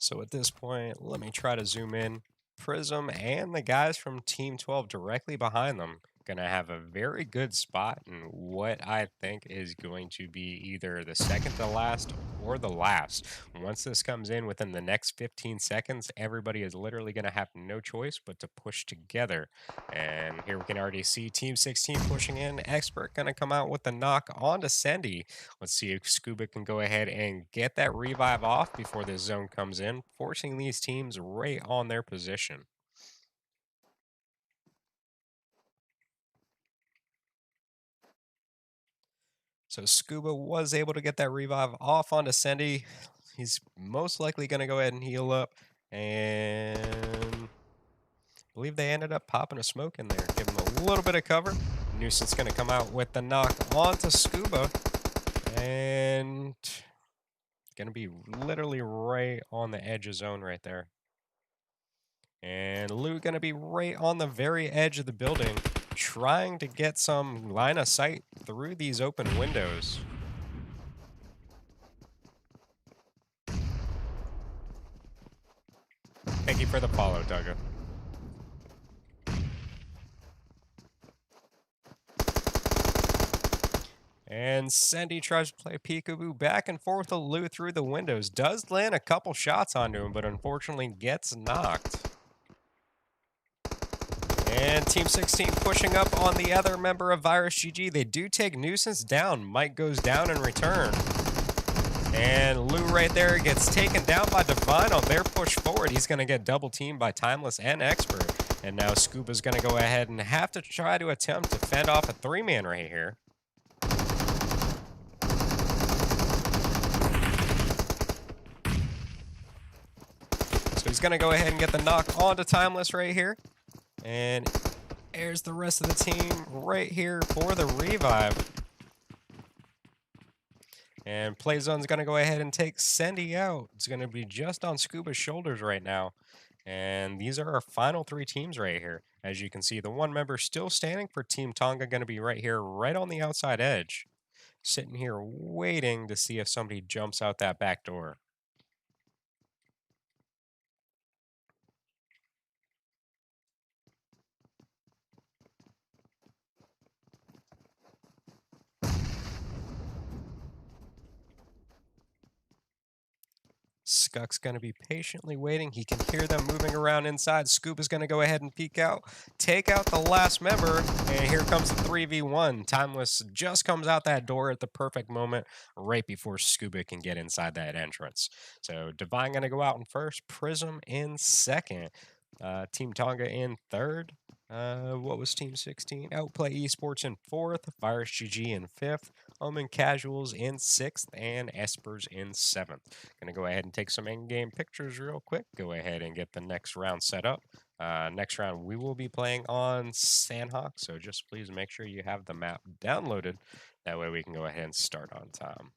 So at this point, let me try to zoom in. Prism and the guys from Team 12 directly behind them. going to have a very good spot in what I think is going to be either the second to last or the last. Once this comes in within the next 15 seconds, everybody is literally going to have no choice but to push together. And here we can already see Team 16 pushing in. Expert going to come out with the knock onto Zesty. Let's see if Scuba can go ahead and get that revive off before this zone comes in, forcing these teams right on their position. So Scuba was able to get that revive off onto Zesty. He's most likely going to go ahead and heal up. And I believe they ended up popping a smoke in there, giving him a little bit of cover. Nuisance going to come out with the knock onto Scuba. And going to be literally right on the edge of zone right there. And Lou going to be right on the very edge of the building, trying to get some line of sight through these open windows. Thank you for the follow, Tonga. And Zesty tries to play peekaboo back and forth with Lou through the windows. Does land a couple shots onto him, but unfortunately gets knocked. And Team 16 pushing up on the other member of Virus GG. They do take Nuisance down. Mike goes down in return. And Lou right there gets taken down by Divine on their push forward. He's going to get double teamed by Timeless and Expert. And now Scuba's going to go ahead and have to try to attempt to fend off a 3-man right here. So he's going to go ahead and get the knock onto Timeless right here. And there's the rest of the team right here for the revive. And Playzone's going to go ahead and take Zesty out. It's going to be just on Scuba's shoulders right now. And these are our final 3 teams right here. As you can see, the one member still standing for Team Tonga going to be right here, right on the outside edge. Sitting here waiting to see if somebody jumps out that back door. Skuck's going to be patiently waiting. He can hear them moving around inside. Scuba's going to go ahead and peek out, take out the last member, and here comes the 3v1. Timeless just comes out that door at the perfect moment, right before Scuba can get inside that entrance. So Divine going to go out in first, Prism in second, Team Tonga in third. What was Team 16? Outplay Esports in fourth, Virus GG in fifth, Omen Casuals in sixth, and Espers in seventh. Gonna go ahead and take some in-game pictures real quick. Go ahead and get the next round set up. Next round, we will be playing on Sandhawk, so just please make sure you have the map downloaded. That way we can go ahead and start on time.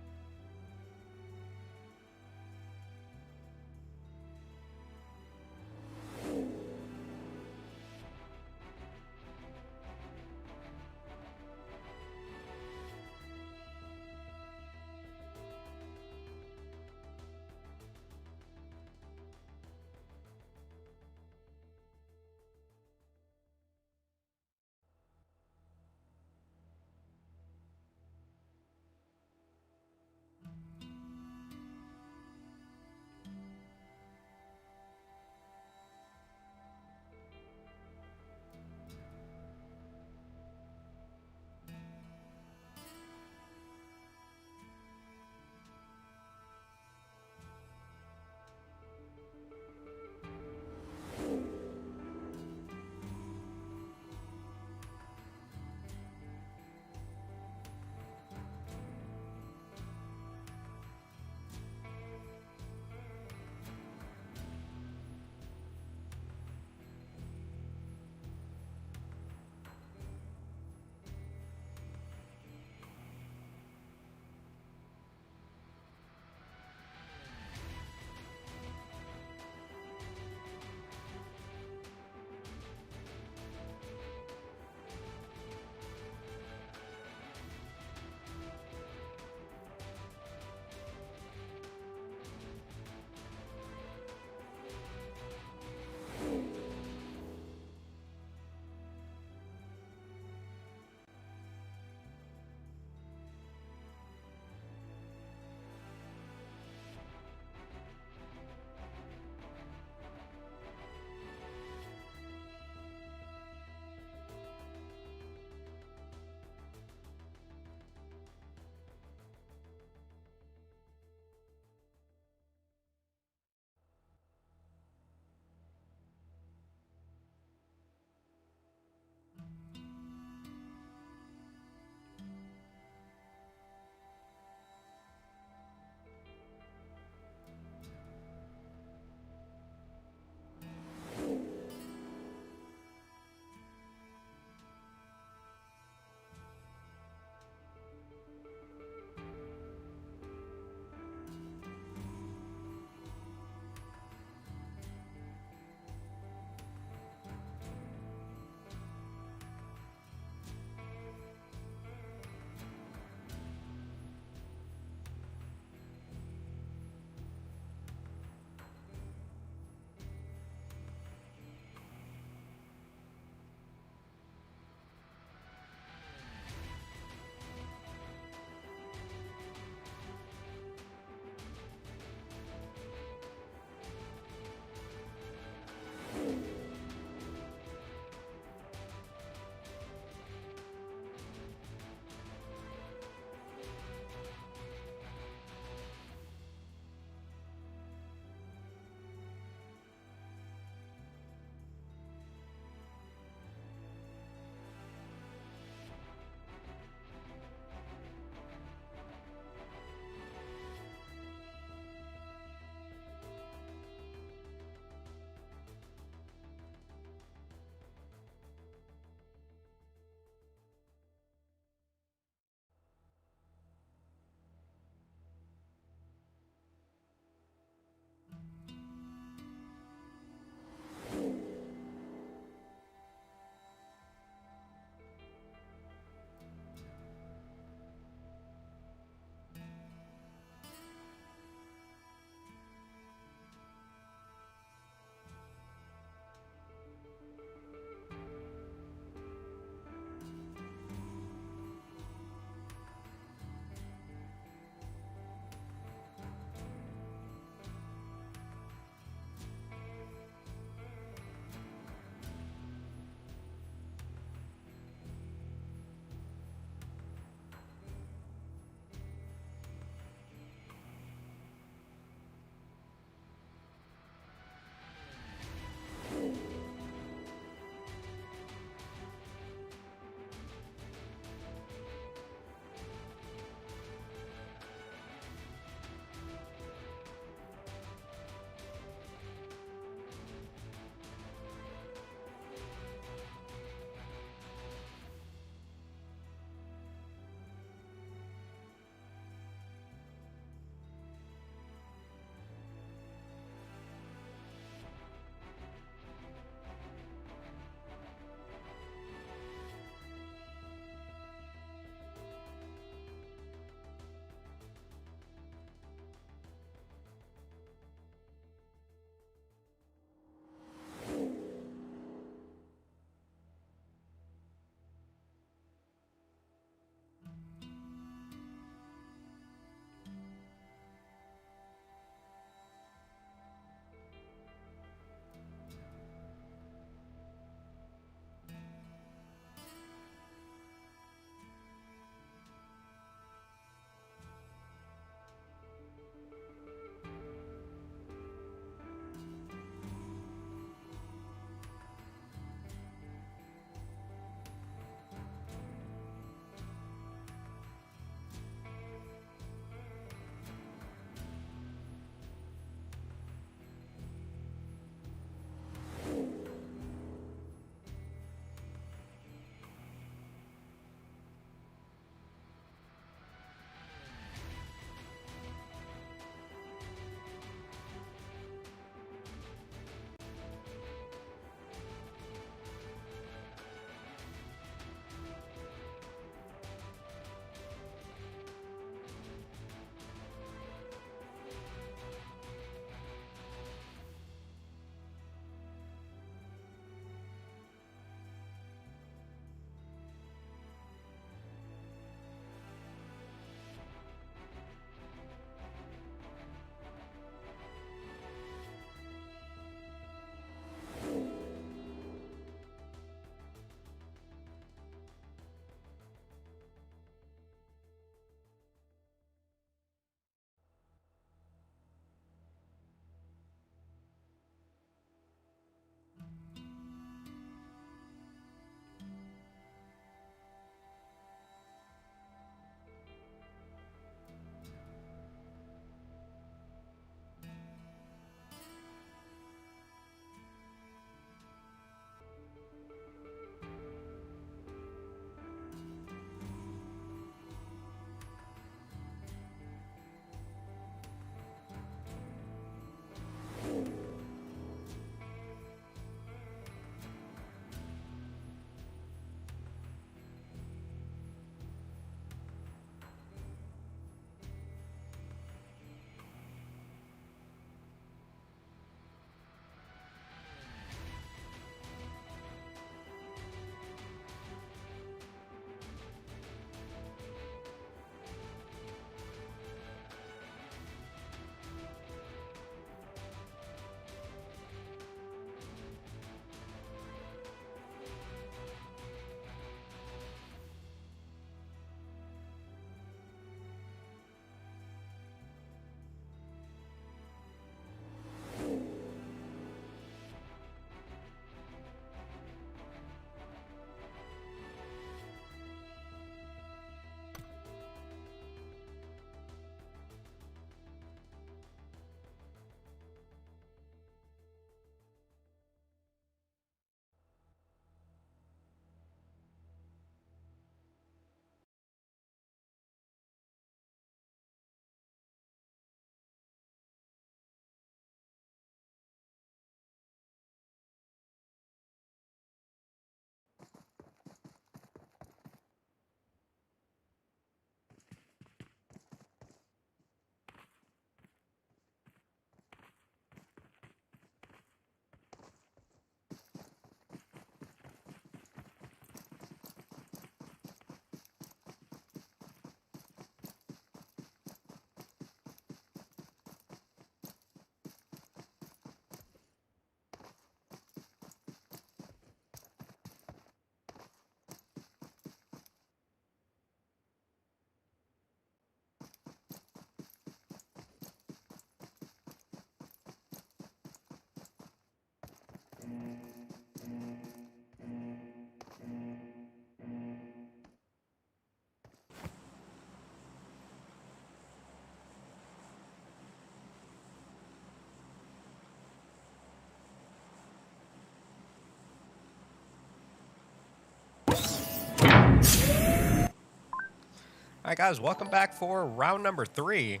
Alright guys, welcome back for round number 3.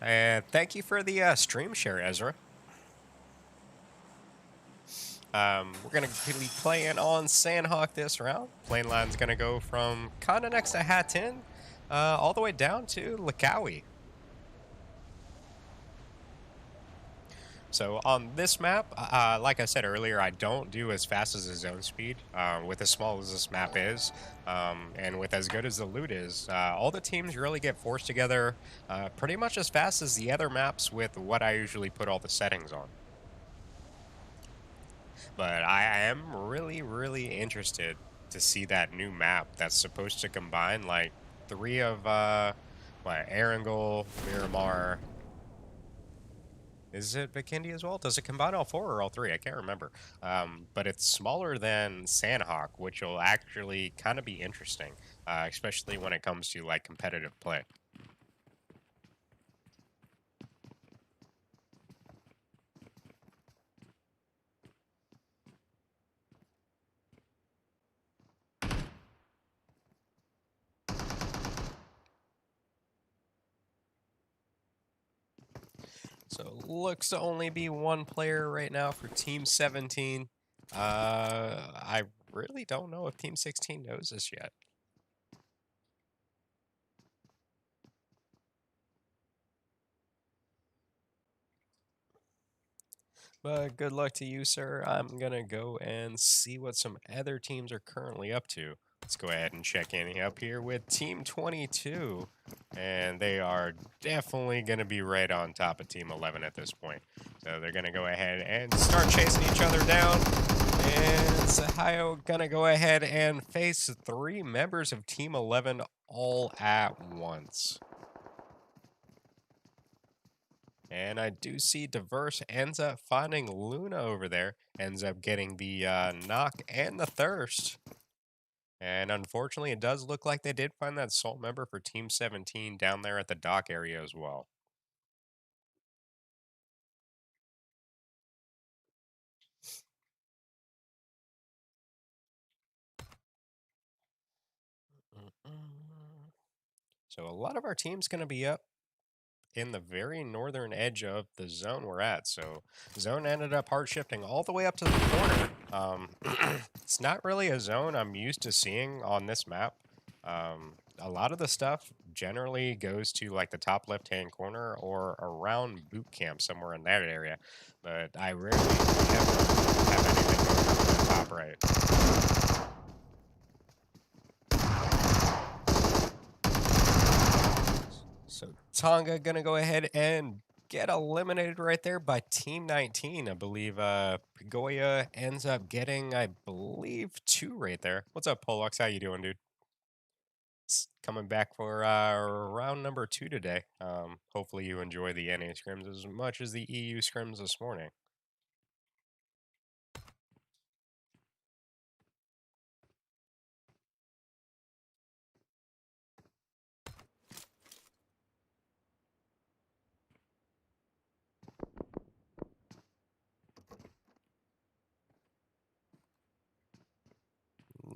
And thank you for the stream share, Ezra. We're going to be playing on Sandhawk this round. Plane line's going to go from kind of next to Hattin all the way down to Lakawi. So on this map, like I said earlier, I don't do as fast as the zone speed. With as small as this map is, and with as good as the loot is, all the teams really get forced together pretty much as fast as the other maps with what I usually put all the settings on. But I am really interested to see that new map that's supposed to combine like 3 of Erangel, Miramar. Is it Bikindi as well? Does it combine all 4 or all 3? I can't remember. But it's smaller than Sandhawk, which will actually kind of be interesting, especially when it comes to like competitive play. So looks to only be 1 player right now for Team 17. I really don't know if Team 16 knows this yet. But good luck to you, sir. I'm going to go and see what some other teams are currently up to. Let's go ahead and check in up here with Team 22. And they are definitely going to be right on top of Team 11 at this point. So they're going to go ahead and start chasing each other down. And Sahayo going to go ahead and face 3 members of Team 11 all at once. And I do see Diverse ends up finding Luna over there. Ends up getting the knock and the thirst. And unfortunately, it does look like they did find that Salt member for Team 17 down there at the dock area as well. So a lot of our team's going to be up in the very northern edge of the zone we're at. So zone ended up hard shifting all the way up to the corner. It's not really a zone I'm used to seeing on this map. A lot of the stuff generally goes to like the top left-hand corner or around boot camp somewhere in that area. But I rarely ever have anything going on in the top right. So Tonga gonna go ahead and get eliminated right there by Team 19. I believe Goya ends up getting, I believe, 2 right there. What's up, Polux? How you doing, dude? Coming back for round number 2 today. Hopefully you enjoy the NA scrims as much as the EU scrims this morning.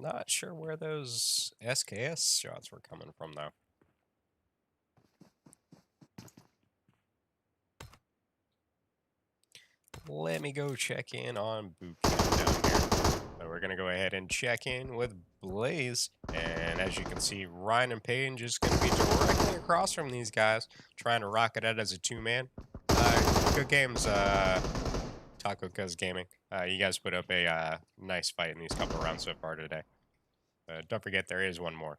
Not sure where those SKS shots were coming from, though. Let me go check in on boot camp down here. So we're going to go ahead and check in with Blaze. And as you can see, Ryan and Payne just going to be directly across from these guys, trying to rock it out as a 2-man. Good games, Taco Cuz Gaming. You guys put up a nice fight in these couple rounds so far today. Don't forget, there is one more.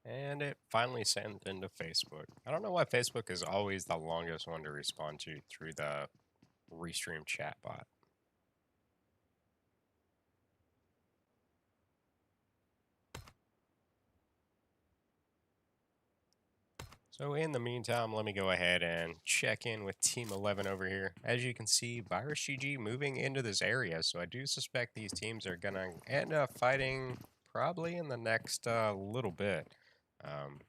And it finally sent into Facebook. I don't know why Facebook is always the longest one to respond to through the restream chat bot. So in the meantime, let me go ahead and check in with Team 11 over here. As you can see, Virus GG moving into this area, so I do suspect these teams are going to end up fighting probably in the next little bit.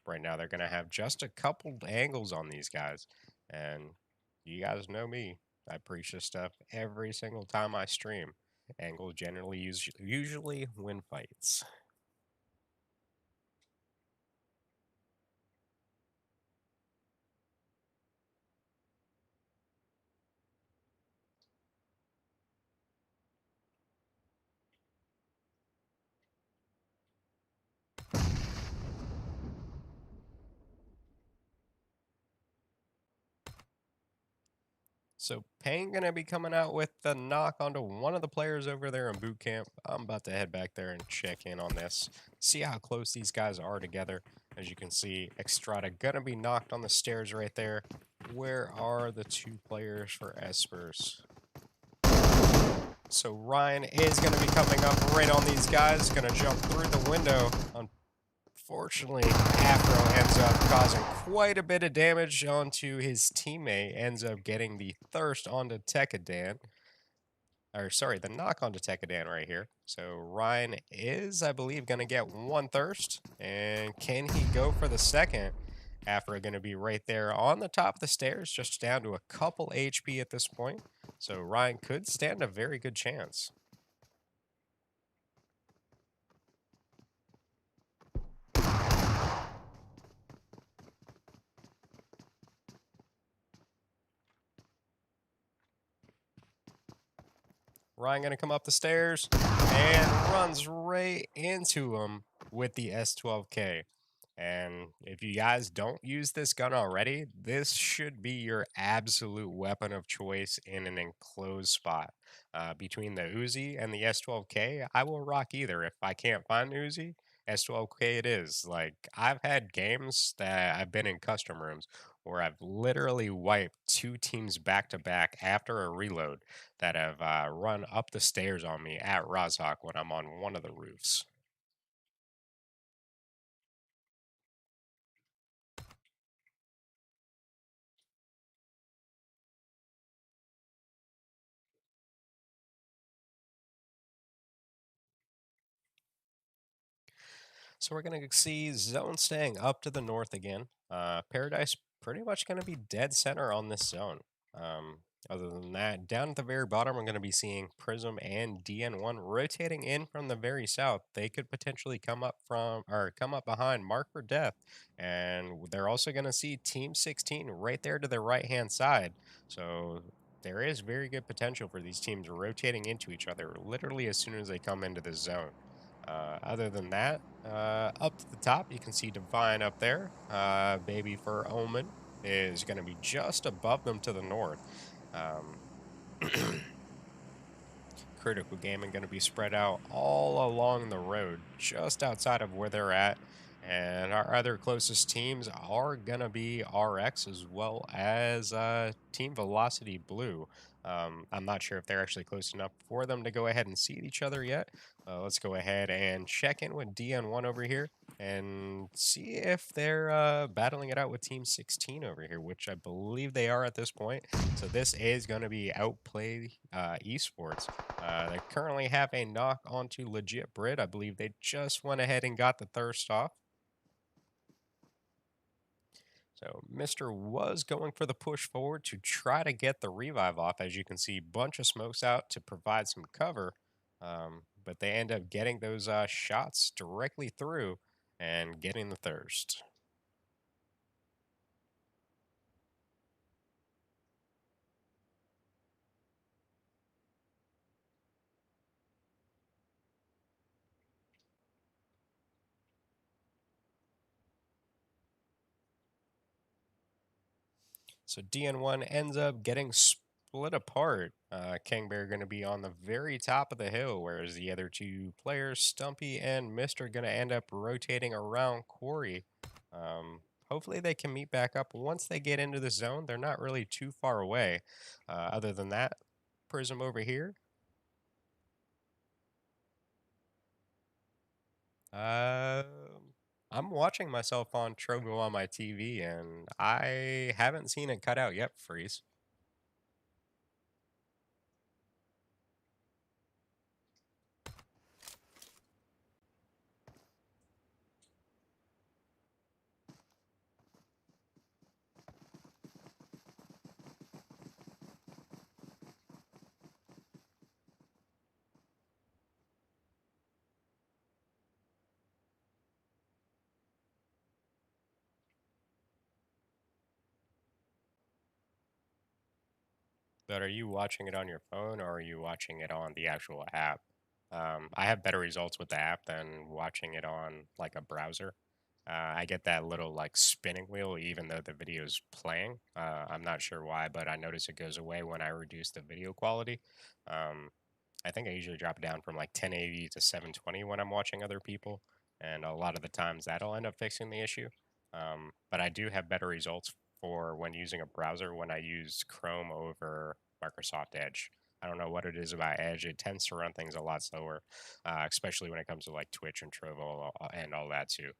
Right now, they're going to have just a couple angles on these guys, and you guys know me. I preach this stuff every single time I stream. Angles generally usually win fights. So Payne gonna be coming out with the knock onto one of the players over there in boot camp. I'm about to head back there and check in on this, see how close these guys are together. As you can see, Extrada gonna be knocked on the stairs right there. Where are the two players for Espers? So Ryan is gonna be coming up right on these guys, gonna jump through the window. Unfortunately, Afro ends up causing quite a bit of damage onto his teammate, ends up getting the thirst onto Tekadan. Or sorry, the knock onto Tekadan right here. So Ryan is, I believe, going to get one thirst. And can he go for the second? Afro going to be right there on the top of the stairs, just down to a couple HP at this point. So Ryan could stand a very good chance. Ryan going to come up the stairs and runs right into him with the S12K. And if you guys don't use this gun already, this should be your absolute weapon of choice in an enclosed spot. Between the Uzi and the S12K, I will rock either. If I can't find Uzi, S12K it is. Like, I've had games that I've been in custom rooms where I've literally wiped two teams back to back after a reload that have run up the stairs on me at Rozhok when I'm on one of the roofs. So we're going to see zone staying up to the north again. Paradise pretty much going to be dead center on this zone. Um, Other than that, down at the very bottom, we're going to be seeing Prism and DN1 rotating in from the very south. They could potentially come up from or come up behind Mark for Death, and they're also going to see Team 16 right there to the right hand side. So there is very good potential for these teams rotating into each other literally as soon as they come into the zone. Other than that, up to the top, you can see Divine up there. Baby for Omen is going to be just above them to the north. Um, Critical Gaming going to be spread out all along the road, just outside of where they're at. And our other closest teams are going to be RX as well as Team Velocity Blue. I'm not sure if they're actually close enough for them to go ahead and see each other yet. Let's go ahead and check in with DN1 over here and see if they're battling it out with Team 16 over here, which I believe they are at this point. So this is going to be Outplay Esports. They currently have a knock onto Legit Brit. I believe they just went ahead and got the thirst off. So Mr. was going for the push forward to try to get the revive off. As you can see, bunch of smokes out to provide some cover. But they end up getting those shots directly through and getting the thirst. So DN1 ends up getting split apart. King Bear going to be on the very top of the hill, whereas the other two players, Stumpy and Mist, are going to end up rotating around Quarry. Hopefully they can meet back up. Once they get into the zone, they're not really too far away. Other than that, Prism over here. Um, I'm watching myself on Trovo on my TV, and I haven't seen it cut out yet, Freeze. But are you watching it on your phone or are you watching it on the actual app? I have better results with the app than watching it on like a browser. I get that little like spinning wheel even though the video is playing. I'm not sure why, but I notice it goes away when I reduce the video quality. Um, I think I usually drop it down from like 1080 to 720 when I'm watching other people, and a lot of the times that'll end up fixing the issue. But I do have better results for when using a browser when I use Chrome over Microsoft Edge. I don't know what it is about Edge. It tends to run things a lot slower, especially when it comes to like Twitch and Trovo and all that too.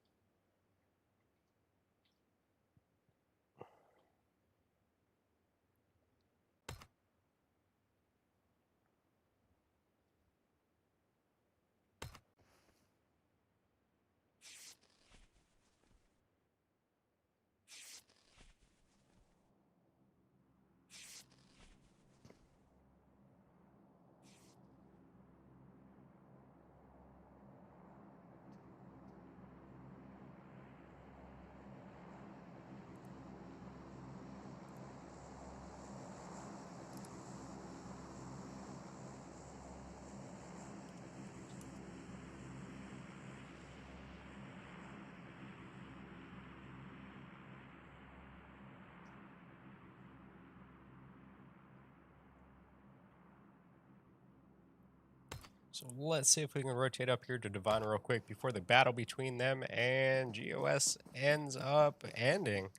So let's see if we can rotate up here to Divine real quick before the battle between them and GOS ends up ending.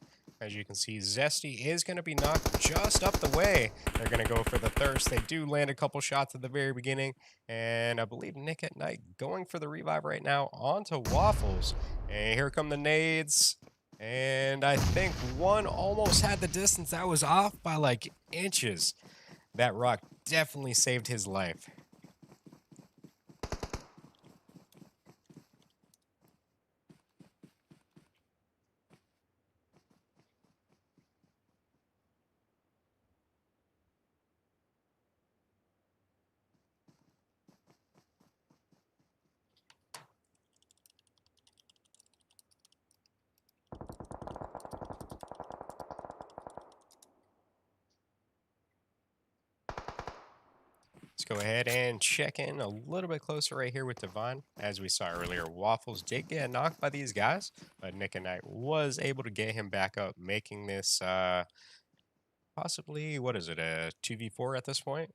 As you can see, Zesty is going to be knocked just up the way. They're going to go for the thirst. They do land a couple shots at the very beginning. And I believe Nick at Night going for the revive right now onto Waffles. And here come the nades. And I think one almost had the distance. That was off by like inches. That rock definitely saved his life. Let's go ahead and check in a little bit closer right here with Divine. As we saw earlier, Waffles did get knocked by these guys, but Nick and Knight was able to get him back up, making this possibly, what is it, a 2v4 at this point?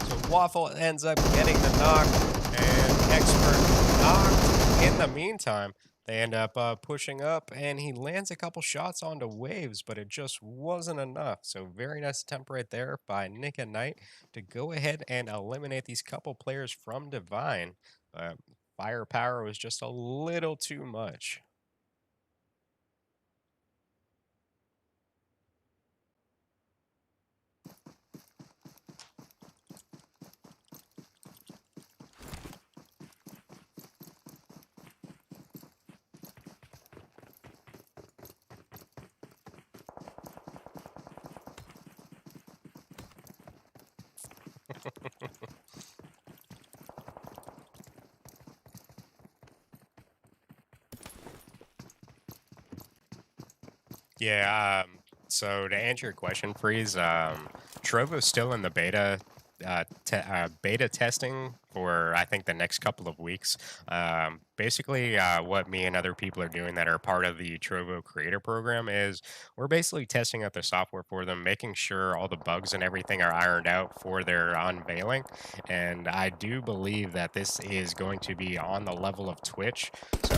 So Waffle ends up getting the knock, and Expert knocked in the meantime. They end up pushing up, and he lands a couple shots onto waves, but it just wasn't enough. So very nice attempt right there by Nick and Knight to go ahead and eliminate these couple players from Divine. Firepower was just a little too much. Yeah, so to answer your question, Freeze, Trovo's still in the beta beta testing for I think the next couple of weeks. Basically, what me and other people are doing that are part of the Trovo Creator Program is we're basically testing out the software for them, making sure all the bugs and everything are ironed out for their unveiling. And I do believe that this is going to be on the level of Twitch. So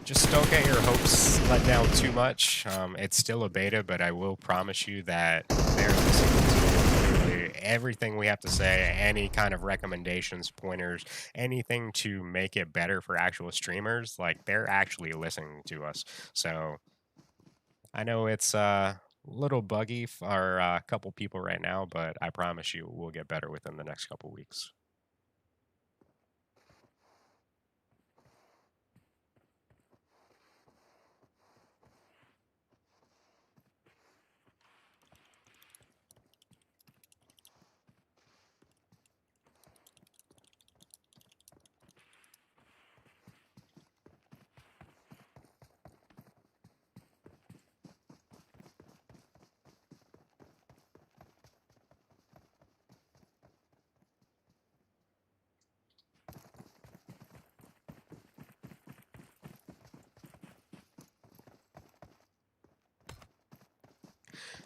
just don't get your hopes let down too much. It's still a beta, but I will promise you that they're listening to literally everything we have to say, any kind of recommendations, pointers, anything to make it better for actual streamers. Like, they're actually listening to us. So I know it's a little buggy for a couple people right now, but I promise you we'll get better within the next couple weeks.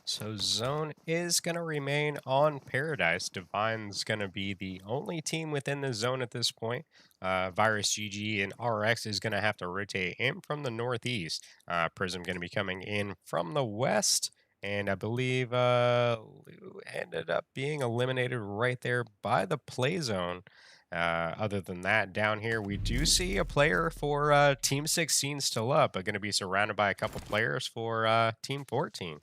So Zone is going to remain on Paradise. Divine's going to be the only team within the zone at this point. Virus GG and RX is going to have to rotate in from the northeast. Prism going to be coming in from the west. And I believe Lou ended up being eliminated right there by the play zone. Other than that, down here, we do see a player for Team 16 still up, but going to be surrounded by a couple players for Team 14.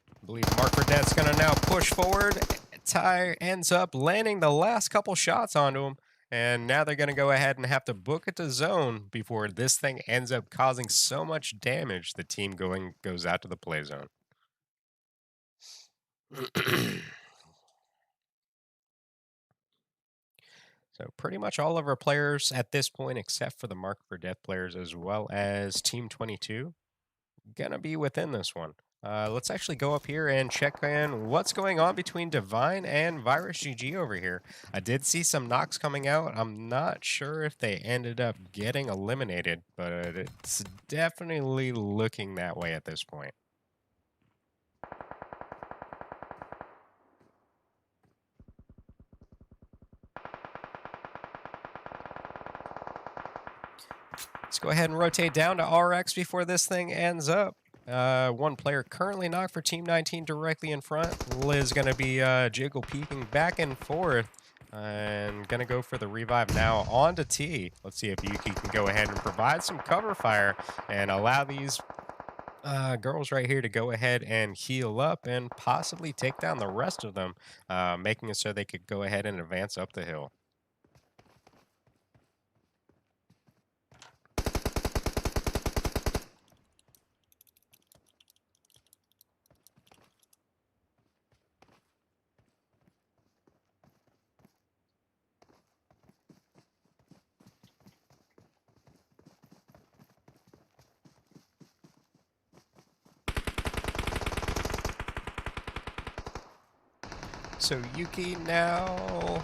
I believe Mark Verdette's going to now push forward. Ty ends up landing the last couple shots onto him. And now they're going to go ahead and have to book it to zone before this thing ends up causing so much damage the team goes out to the play zone. So pretty much all of our players at this point, except for the Mark Verdette players as well as Team 22, gonna be within this one. Let's actually go up here and check in what's going on between Divine and Virus GG over here. I did see some knocks coming out. I'm not sure if they ended up getting eliminated, but it's definitely looking that way at this point. Let's go ahead and rotate down to RX before this thing ends up. One player currently knocked for Team 19 directly in front. Liz going to be jiggle peeking back and forth. And going to go for the revive now onto T. Let's see if Yuki can go ahead and provide some cover fire and allow these girls right here to go ahead and heal up and possibly take down the rest of them, making it so they could go ahead and advance up the hill. So Yuki now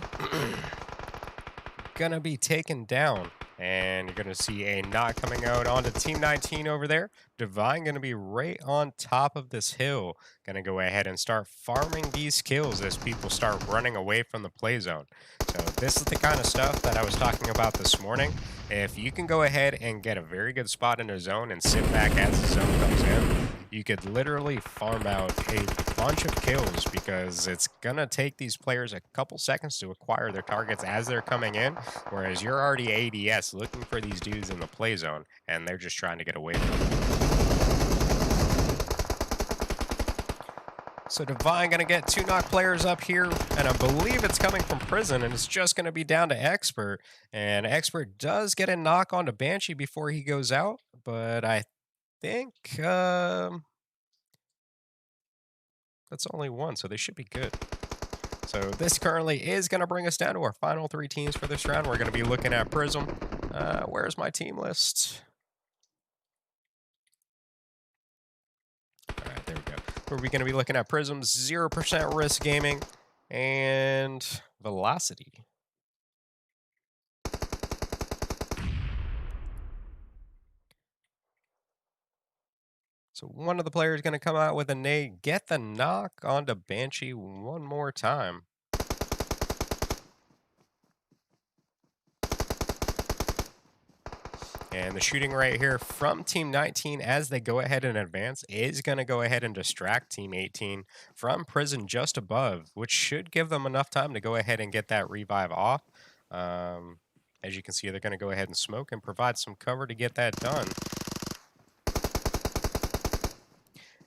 gonna be taken down. And you're gonna see a knock coming out onto Team 19 over there. Divine gonna be right on top of this hill. Gonna go ahead and start farming these kills as people start running away from the play zone. So this is the kind of stuff that I was talking about this morning. If you can go ahead and get a very good spot in a zone and sit back as the zone comes in, you could literally farm out a bunch of kills because it's gonna take these players a couple seconds to acquire their targets as they're coming in, whereas you're already ADS looking for these dudes in the play zone and they're just trying to get away from them. So Divine gonna get 2 knock players up here, and I believe it's coming from Prison, and it's just gonna be down to Expert. And Expert does get a knock onto Banshee before he goes out, but I think that's only one, so they should be good. So this currently is going to bring us down to our final 3 teams for this round. We're going to be looking at Prism. Where's my team list? All right, there We're going to be looking at Prism, 0% risk gaming, and velocity. So one of the players going to come out with a nade, get the knock onto Banshee one more time. And the shooting right here from Team 19 as they go ahead and advance is going to go ahead and distract Team 18 from Prism just above, which should give them enough time to go ahead and get that revive off. As you can see, they're going to go ahead and smoke and provide some cover to get that done.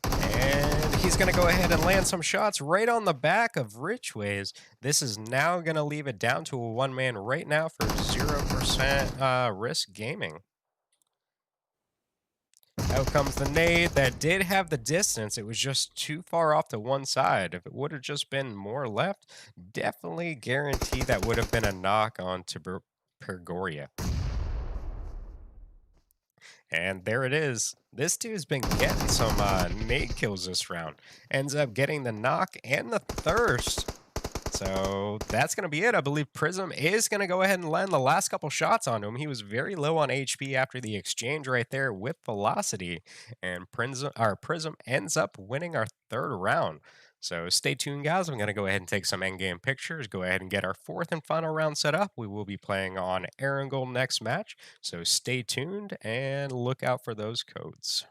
And he's going to go ahead and land some shots right on the back of Richways. This is now going to leave it down to a one-man right now for 0% risk gaming. Out comes the nade that did have the distance. It was just too far off to one side. If it would have just been more left, definitely guarantee that would have been a knock on to Pergoria. And there it is. This dude's been getting some nade kills this round. Ends up getting the knock and the thirst. So that's going to be it. I believe Prism is going to go ahead and land the last couple shots on him. He was very low on HP after the exchange right there with velocity. And Prism ends up winning our third round. So stay tuned, guys. I'm going to go ahead and take some endgame pictures, go ahead and get our fourth and final round set up. We will be playing on Erangel next match. So stay tuned and look out for those codes.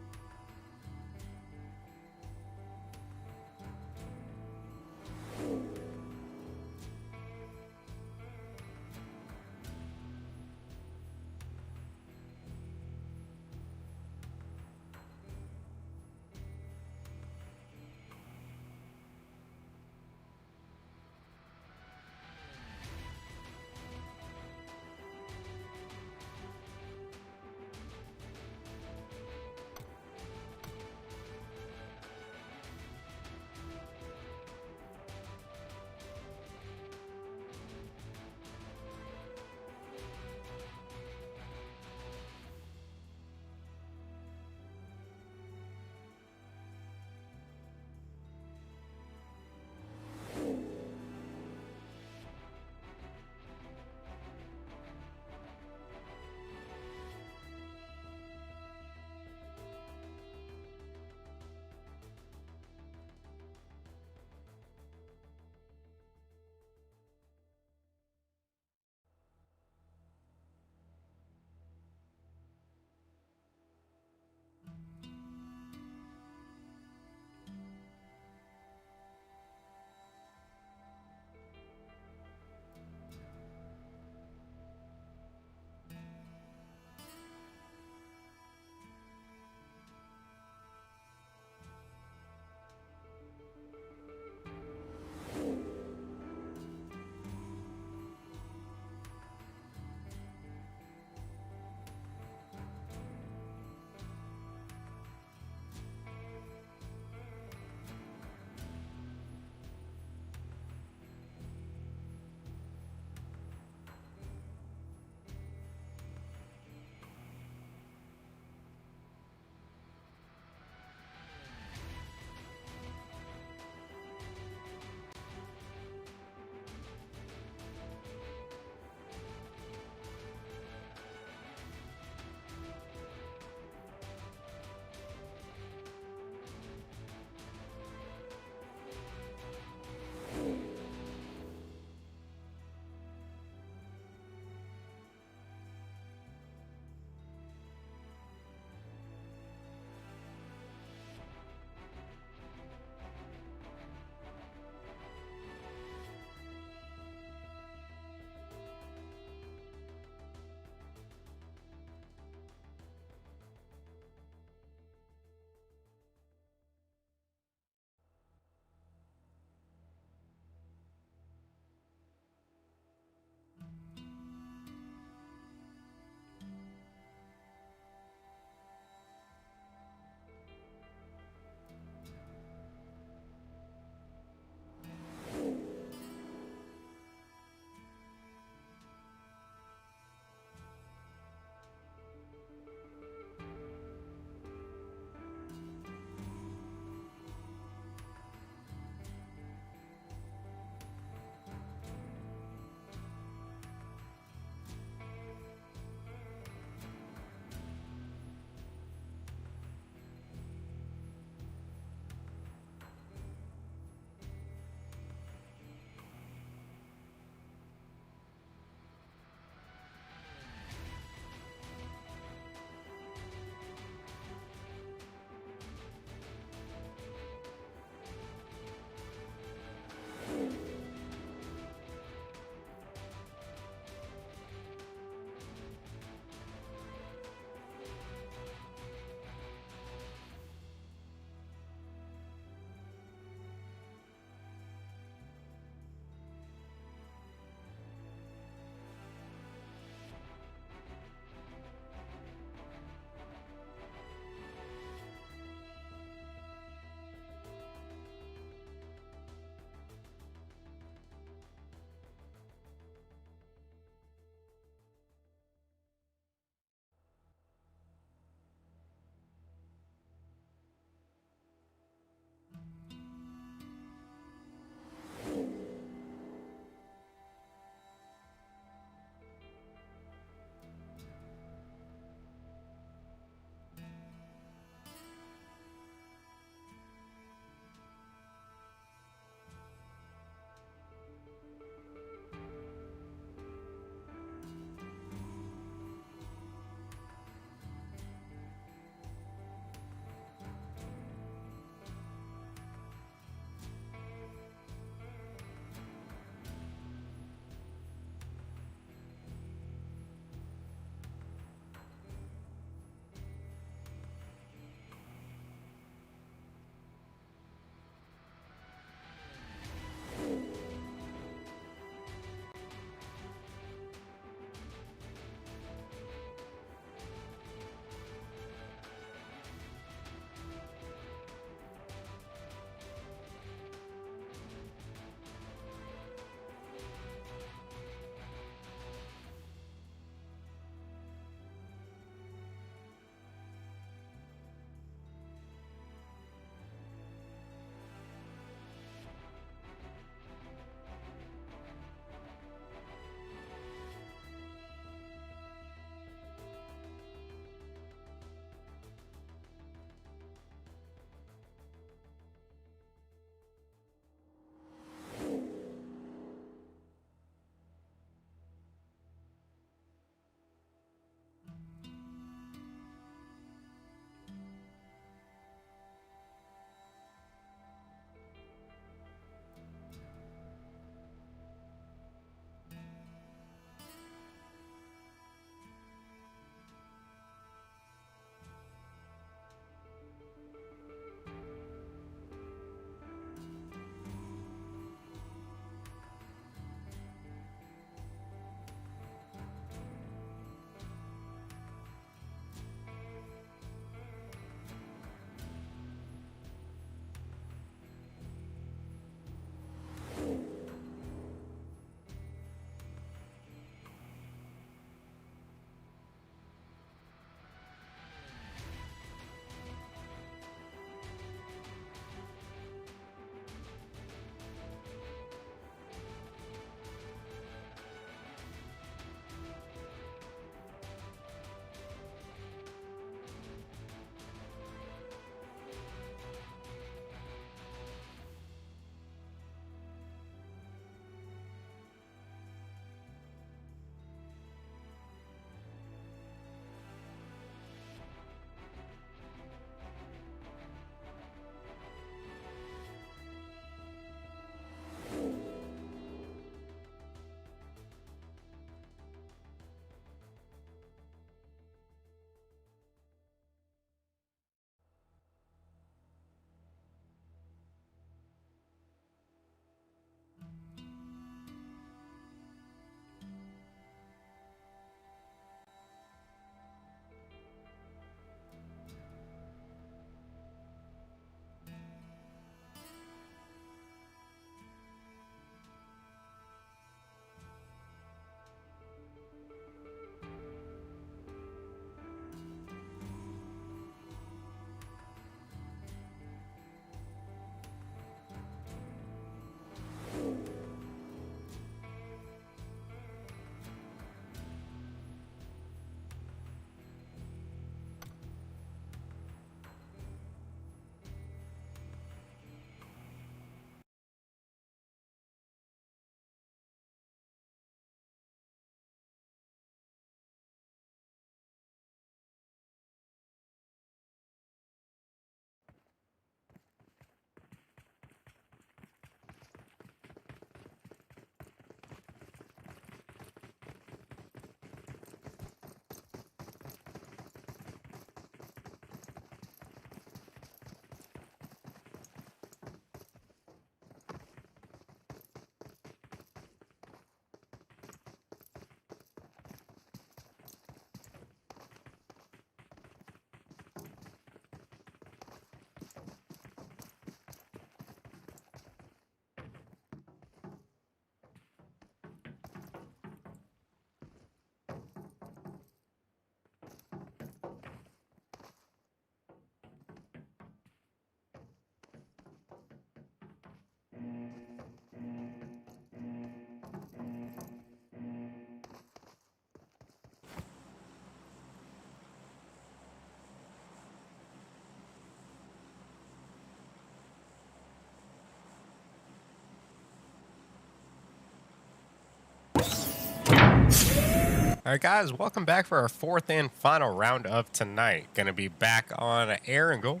All right, guys, welcome back for our fourth and final round of tonight. Going to be back on Erangel.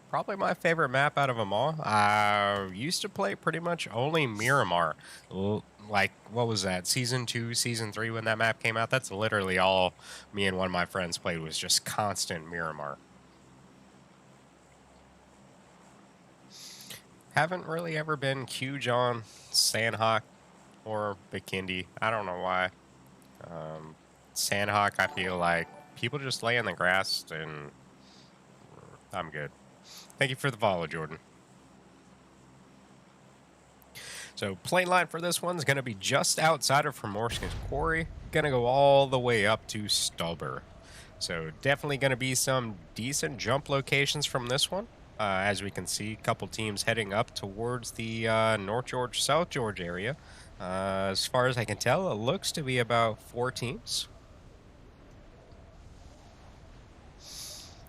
Probably my favorite map out of them all. I used to play pretty much only Miramar. Like, what was that? Season 2, Season 3 when that map came out? That's literally all me and one of my friends played was just constant Miramar. Haven't really ever been huge on Sandhawk or Bikindi. I don't know why. Sandhawk, I feel like people just lay in the grass and I'm good. Thank you for the follow, Jordan. So plane line for this one is going to be just outside of Primorska's Quarry. Going to go all the way up to Stubber. So definitely going to be some decent jump locations from this one. As we can see, a couple teams heading up towards the North George, South George area. As far as I can tell, it looks to be about 4 teams.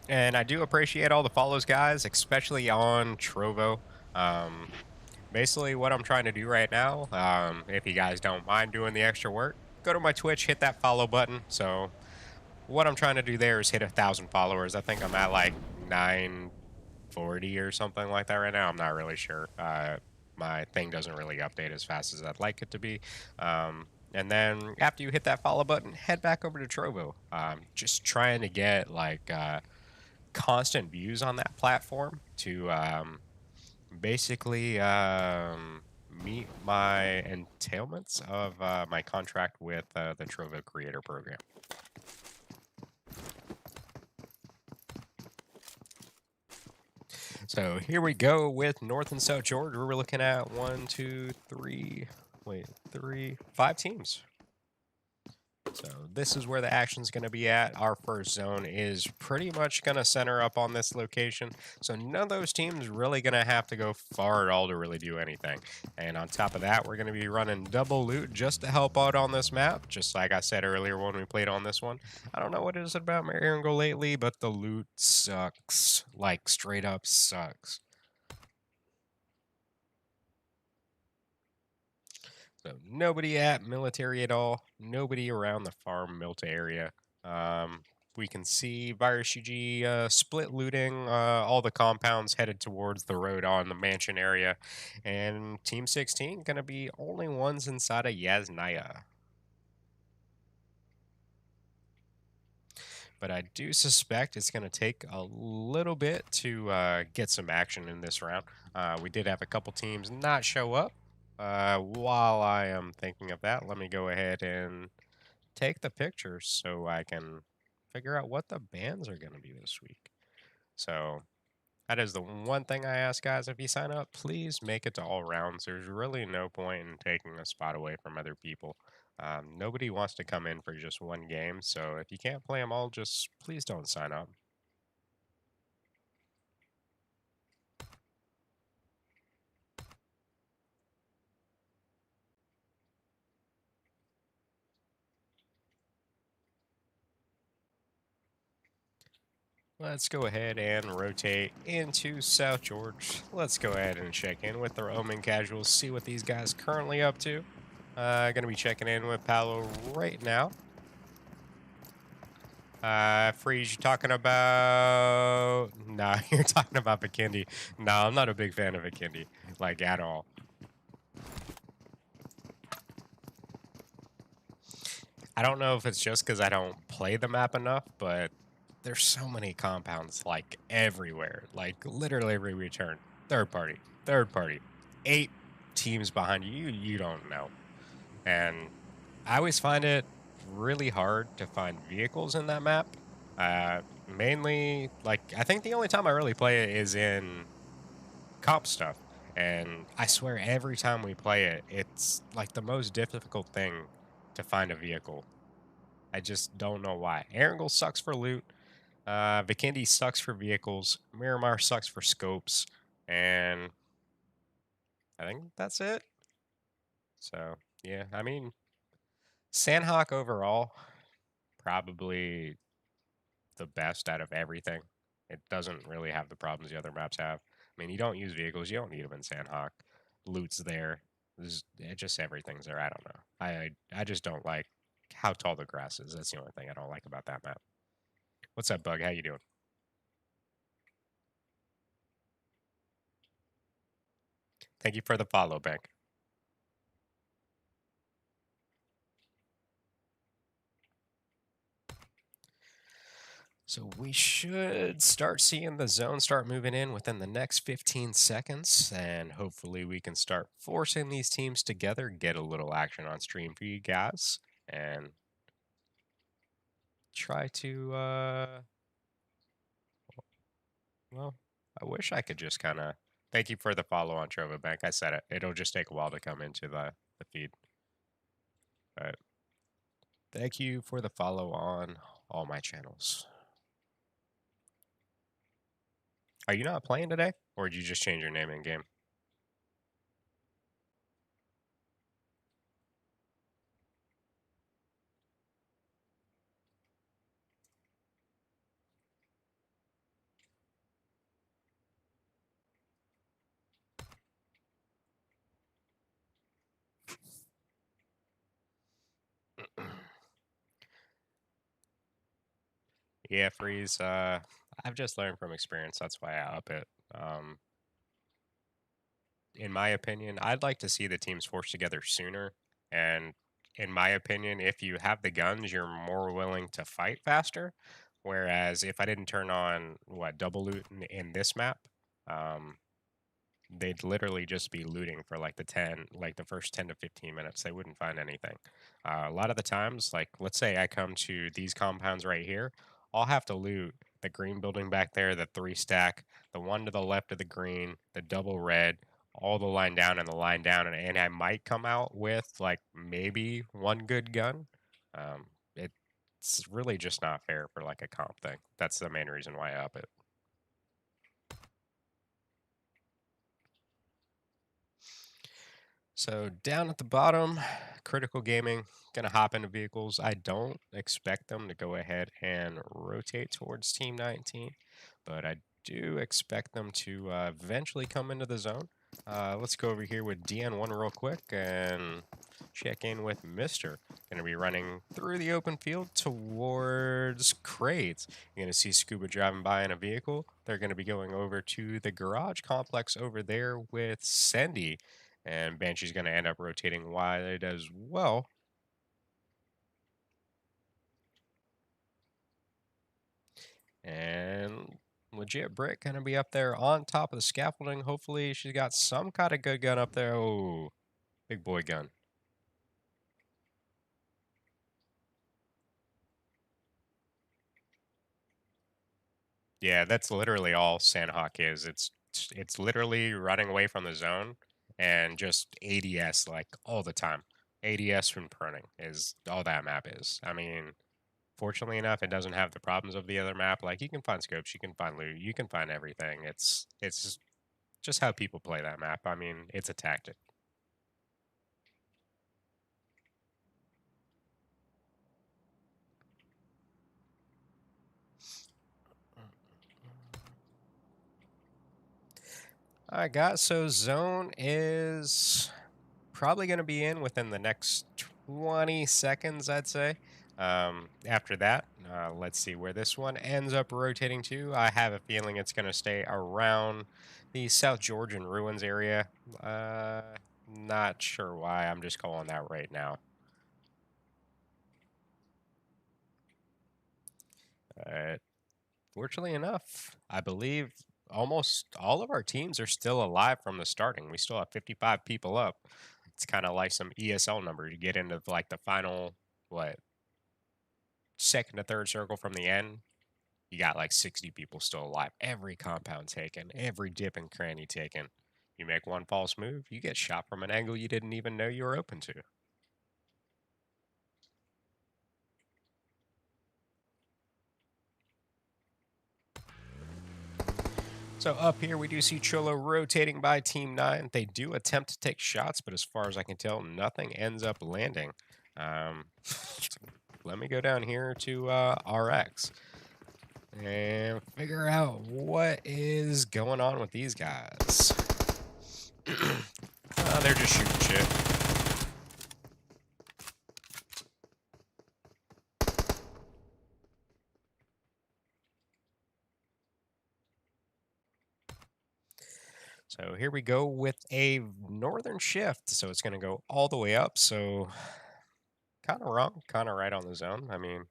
And I do appreciate all the follows, guys, especially on Trovo. Basically, what I'm trying to do right now, if you guys don't mind doing the extra work, go to my Twitch, hit that follow button. So what I'm trying to do there is hit 1,000 followers. I think I'm at like 940 or something like that right now. I'm not really sure. My thing doesn't really update as fast as I'd like it to be. And then after you hit that follow button, head back over to Trovo. Just trying to get like constant views on that platform to basically meet my entailments of my contract with the Trovo Creator Program. So here we go with North and South Georgia. We're looking at 5 teams. So this is where the action's going to be at. Our first zone is pretty much going to center up on this location. So none of those teams really going to have to go far at all to really do anything. And on top of that, we're going to be running double loot just to help out on this map. Just like I said earlier when we played on this one. I don't know what it is about my Erangel lately, but the loot sucks. Like straight up sucks. So nobody at military at all. Nobody around the farm Milta area. We can see Virus UG split looting all the compounds headed towards the road on the mansion area. And Team 16 going to be only ones inside of Yasnaya. But I do suspect it's going to take a little bit to get some action in this round. We did have a couple teams not show up. While I am thinking of that, let me go ahead and take the pictures so I can figure out what the bans are going to be this week. So that is the one thing I ask, guys. If you sign up, please make it to all rounds. There's really no point in taking a spot away from other people. Nobody wants to come in for just one game, so if you can't play them all, just please don't sign up. Let's go ahead and rotate into South George. Let's go ahead and check in with the Omen casuals, see what these guys currently up to. Gonna be checking in with Paolo right now. Freeze, you talking about... Nah, you're talking about Bikindi. No, I'm not a big fan of Bikindi, like, at all. I don't know if it's just because I don't play the map enough, but there's so many compounds, like, everywhere. Like, literally every return. Third party. 8 teams behind you, you don't know. And I always find it really hard to find vehicles in that map. Mainly, like, I think the only time I really play it is in comp stuff. And I swear every time we play it, it's like the most difficult thing to find a vehicle. I just don't know why. Erangel sucks for loot. Vikendi sucks for vehicles. Miramar sucks for scopes. And I think that's it. So, yeah, I mean, Sandhawk overall, probably the best out of everything. It doesn't really have the problems the other maps have. I mean, you don't use vehicles. You don't need them in Sandhawk. Loot's there. It just everything's there. I don't know. I just don't like how tall the grass is. That's the only thing I don't like about that map. What's up, Bug? How you doing? Thank you for the follow, Bank. So we should start seeing the zone start moving in within the next 15 seconds, and hopefully we can start forcing these teams together, get a little action on stream for you guys, and try to, well, I wish I could just kind of, thank you for the follow on Trova Bank. I said it. It'll just take a while to come into the feed. But thank you for the follow on all my channels. Are you not playing today, or did you just change your name in game? Yeah, Freeze. I've just learned from experience. That's why I up it. In my opinion, I'd like to see the teams forced together sooner. And in my opinion, if you have the guns, you're more willing to fight faster. Whereas if I didn't turn on double loot in this map, um, they'd literally just be looting for like the first 10 to 15 minutes. They wouldn't find anything. A lot of the times, like let's say I come to these compounds right here, I'll have to loot the green building back there, the 3 stack, the one to the left of the green, the double red, all the line down and the line down, and I might come out with like maybe one good gun. It's really just not fair for like a comp thing. That's the main reason why I up it. So down at the bottom, Critical Gaming, going to hop into vehicles. I don't expect them to go ahead and rotate towards Team 19, but I do expect them to eventually come into the zone. Let's go over here with DN1 real quick and check in with Mr. Going to be running through the open field towards crates. You're going to see Scuba driving by in a vehicle. They're going to be going over to the garage complex over there with Sandy. And Banshee's going to end up rotating wide as well. And legit Brick going to be up there on top of the scaffolding. Hopefully she's got some kind of good gun up there. Oh, big boy gun. Yeah, that's literally all Sandhawk is. It's literally running away from the zone and just ADS like all the time. ADS from pruning is all that map is. I mean, fortunately enough, it doesn't have the problems of the other map. Like you can find scopes, you can find loot, you can find everything. It's just how people play that map. I mean, it's a tactic. All right, guys. So zone is probably going to be in within the next 20 seconds, I'd say. After that, let's see where this one ends up rotating to. I have a feeling it's going to stay around the South Georgian ruins area. Not sure why. I'm just calling that right now. Fortunately enough, I believe almost all of our teams are still alive from the starting. We still have 55 people up. It's kind of like some ESL numbers. You get into like the final, second to third circle from the end. You got like 60 people still alive. Every compound taken, every dip and cranny taken. You make one false move, you get shot from an angle you didn't even know you were open to. So up here, we do see Cholo rotating by Team 9. They do attempt to take shots, but as far as I can tell, nothing ends up landing. Let me go down here to RX and figure out what is going on with these guys. They're just shooting shit. So here we go with a northern shift. So it's going to go all the way up. So kind of wrong, kind of right on the zone. I mean,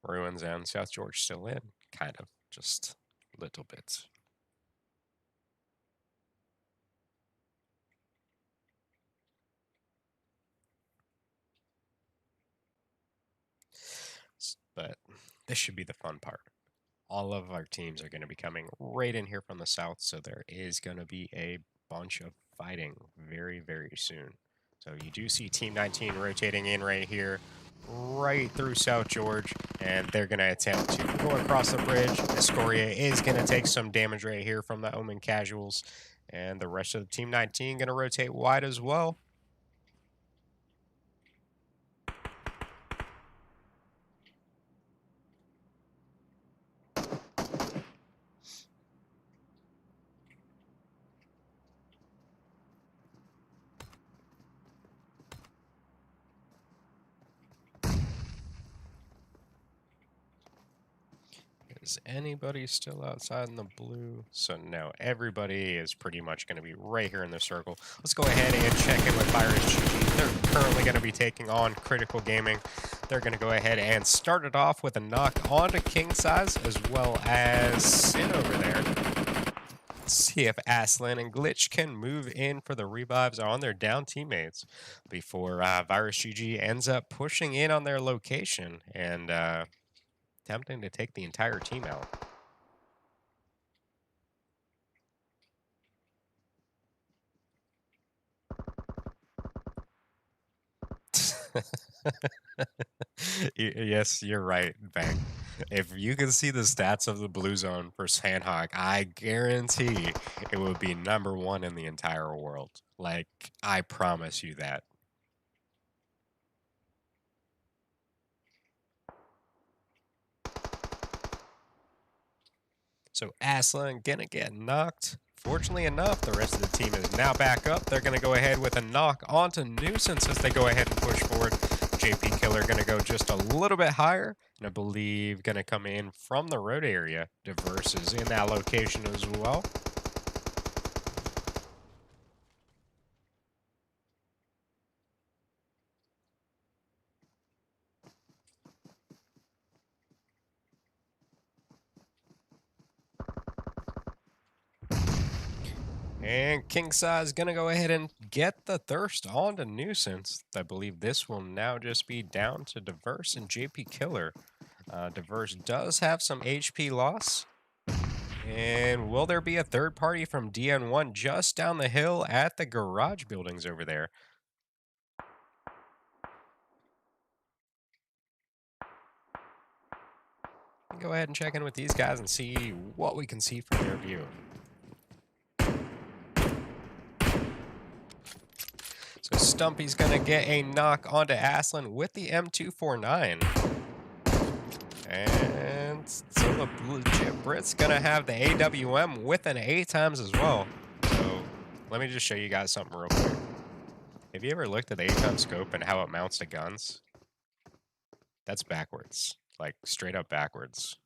Ruins and South George still in, kind of, just little bits. But this should be the fun part. All of our teams are going to be coming right in here from the south, so there is going to be a bunch of fighting very, very soon. So you do see Team 19 rotating in right here, right through South George, and they're going to attempt to go across the bridge. Escoria is going to take some damage right here from the Omen casuals, and the rest of the Team 19 going to rotate wide as well. Is anybody still outside in the blue? So no, everybody is pretty much going to be right here in the circle. Let's go ahead and check in with Virus GG. They're currently going to be taking on Critical Gaming. They're going to go ahead and start it off with a knock onto King Size as well as Sin over there. Let's see if Aslan and Glitch can move in for the revives on their down teammates before Virus GG ends up pushing in on their location and attempting to take the entire team out. Yes, you're right, Bang. If you can see the stats of the Blue Zone for Sandhawk, I guarantee it would be #1 in the entire world. Like, I promise you that. So Aslan gonna get knocked. Fortunately enough, the rest of the team is now back up. They're gonna go ahead with a knock onto Nuisance as they go ahead and push forward. JP Killer gonna go just a little bit higher, and I believe gonna come in from the road area. Diverse is in that location as well. And King Size gonna go ahead and get the thirst onto Nuisance. I believe this will now just be down to Diverse and JP Killer. Diverse does have some HP loss. And will there be a third party from DN1 just down the hill at the garage buildings over there? Go ahead and check in with these guys and see what we can see from their view. So Stumpy's gonna get a knock onto Aslan with the M249. And so the legit Brit's gonna have the AWM with an 8x as well. So let me just show you guys something real quick. Have you ever looked at the 8x scope and how it mounts to guns? That's backwards, like straight up backwards.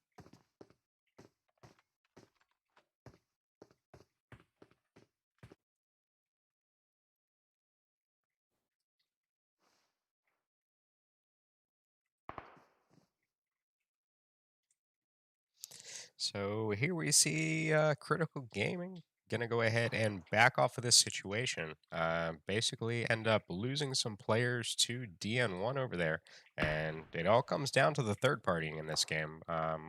So here we see Critical Gaming gonna go ahead and back off of this situation. Basically end up losing some players to DN1 over there. And it all comes down to the third party in this game.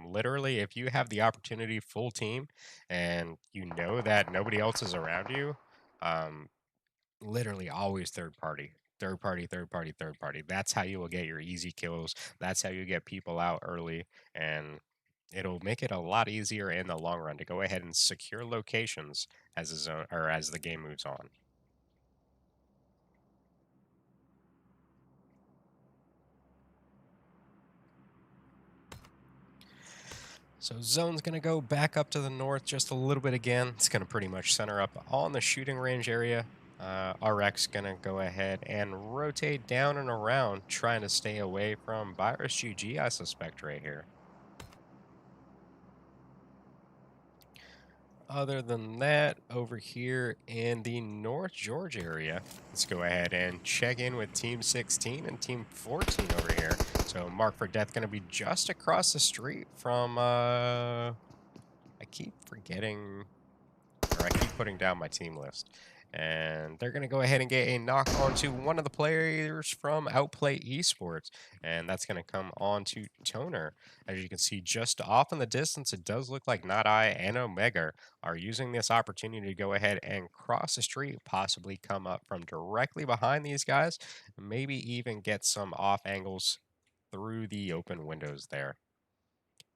Literally, if you have the opportunity full team and you know that nobody else is around you, um, literally always third party. Third party, third party, third party. That's how you will get your easy kills. That's how you get people out early. And it'll make it a lot easier in the long run to go ahead and secure locations as the zone or as the game moves on. So zone's going to go back up to the north just a little bit again. It's going to pretty much center up on the shooting range area. RX going to go ahead and rotate down and around, trying to stay away from Virus GG, I suspect, right here. other than that, over here in the North Georgia area, let's go ahead and check in with Team 16 and Team 14 over here. So Mark for Death going to be just across the street from, I keep forgetting, or I keep putting down my team list. And they're going to go ahead and get a knock onto one of the players from Outplay Esports. And that's going to come on to Toner. As you can see just off in the distance, it does look like Not I and Omega are using this opportunity to go ahead and cross the street, possibly come up from directly behind these guys, and maybe even get some off angles through the open windows there.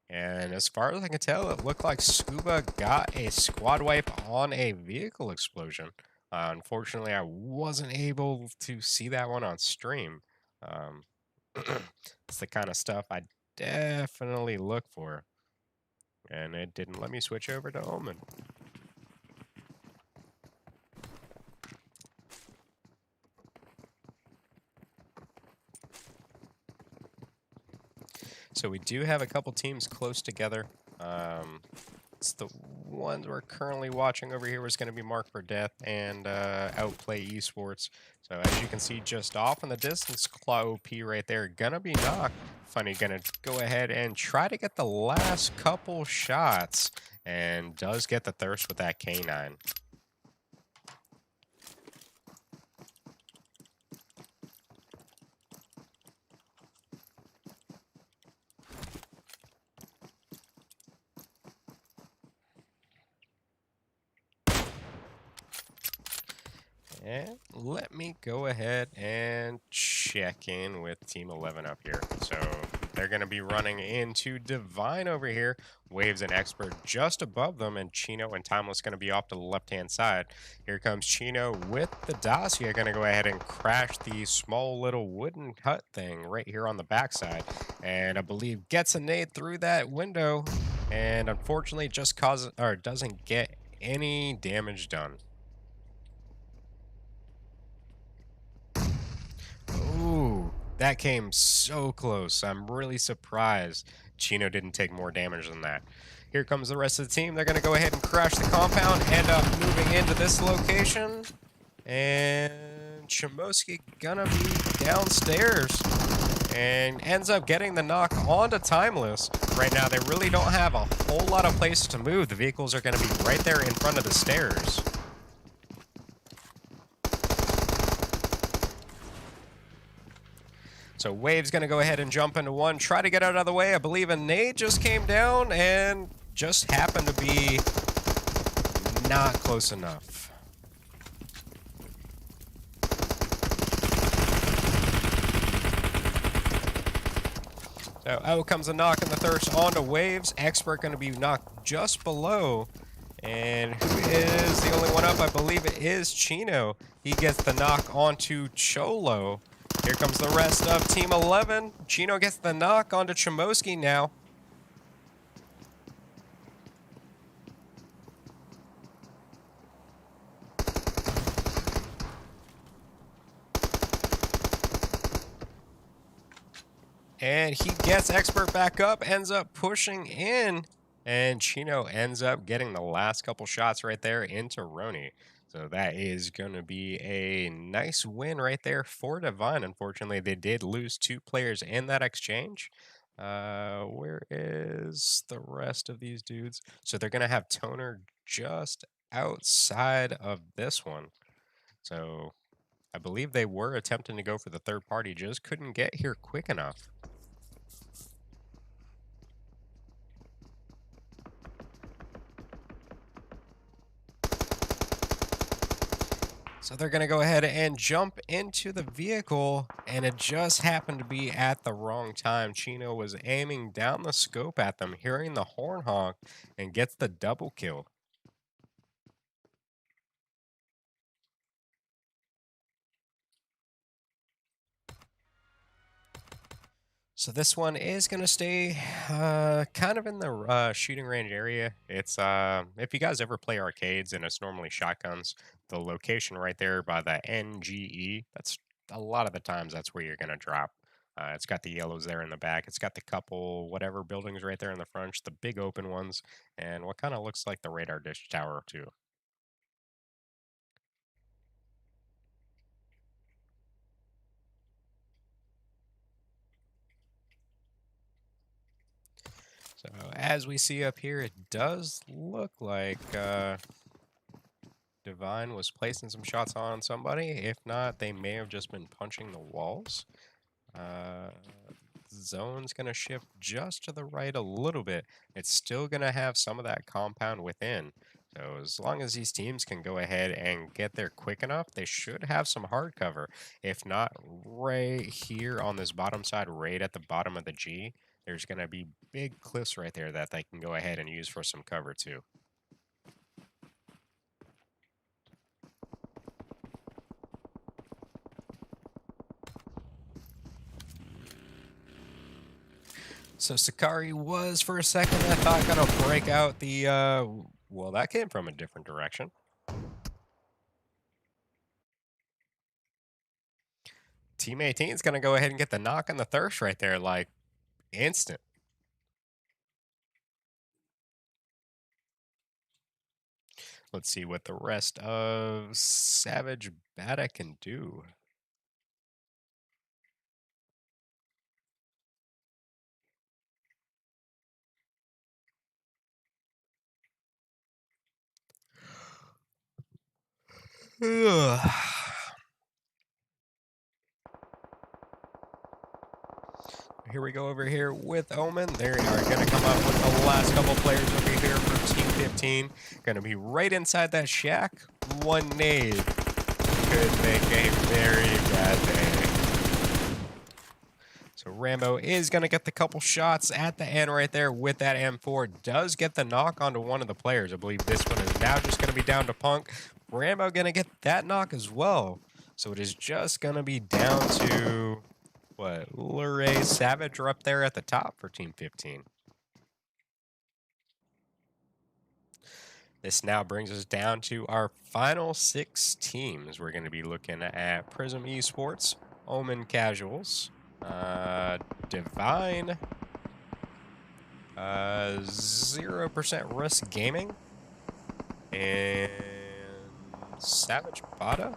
And as far as I can tell, it looked like Scuba got a squad wipe on a vehicle explosion. Unfortunately, I wasn't able to see that one on stream. Um, it's the kind of stuff I definitely look for. And it didn't let me switch over to Omen. So we do have a couple teams close together. It's the ones we're currently watching over here was going to be Mark for Death and Outplay Esports. So as you can see just off in the distance, Claw OP right there, gonna be knocked. Funny gonna go ahead and try to get the last couple shots and does get the thirst with that K9. And let me go ahead and check in with Team 11 up here. So they're going to be running into Divine over here. Waves and Expert just above them, and Chino and Timeless going to be off to the left-hand side. Here comes Chino with the Dacia. Going to go ahead and crash the small little wooden hut thing right here on the backside. And I believe gets a nade through that window. And unfortunately just causes, or doesn't get any damage done. Ooh, that came so close. I'm really surprised Chino didn't take more damage than that. Here comes the rest of the team. They're going to go ahead and crash the compound, end up moving into this location. And Chimoski gonna be downstairs and ends up getting the knock onto Timeless. Right now, they really don't have a whole lot of places to move. The vehicles are going to be right there in front of the stairs. So Wave's going to go ahead and jump into one, try to get out of the way. I believe a nade just came down and just happened to be not close enough. So out comes a knock in the thirst onto Waves. Expert going to be knocked just below. And who is the only one up? I believe it is Chino. He gets the knock onto Cholo. Here comes the rest of Team 11. Chino gets the knock onto Chimoski now. And he gets Expert back up, ends up pushing in. And Chino ends up getting the last couple shots right there into Roni. So that is going to be a nice win right there for Divine. Unfortunately, they did lose 2 players in that exchange. Where is the rest of these dudes? So they're going to have Toner just outside of this one. So I believe they were attempting to go for the third party, just couldn't get here quick enough. So they're going to go ahead and jump into the vehicle, and it just happened to be at the wrong time. Chino was aiming down the scope at them, hearing the horn honk, and gets the double kill. So this one is going to stay kind of in the shooting range area. It's if you guys ever play arcades and it's normally shotguns, the location right there by the NGE, that's a lot of the times that's where you're going to drop. It's got the yellows there in the back. It's got the couple whatever buildings right there in the front, the big open ones, and what kind of looks like the radar dish tower too. So as we see up here, it does look like Divine was placing some shots on somebody. If not, they may have just been punching the walls. Zone's going to shift just to the right a little bit. It's still going to have some of that compound within. So as long as these teams can go ahead and get there quick enough, they should have some hard cover. If not, right here on this bottom side, right at the bottom of the G, there's going to be big cliffs right there that they can go ahead and use for some cover too. So Sakari was, for a second, I thought, going to break out the, well, that came from a different direction. Team 18 is going to go ahead and get the knock on the thirst right there, like, instant. Let's see what the rest of Savage Bata can do. Here we go over here with Omen. They are going to come up with the last couple players over here for Team 15. Going to be right inside that shack. One nade could make a very bad day. So Rambo is going to get the couple shots at the end right there with that M4. Does get the knock onto one of the players. I believe this one is now just going to be down to Punk. Rambo going to get that knock as well. So it is just going to be down to... what, Luray, Savage are up there at the top for Team 15. This now brings us down to our final 6 teams. We're going to be looking at Prism Esports, Omen Casuals, Divine, 0% Risk Gaming, and Savage Bata.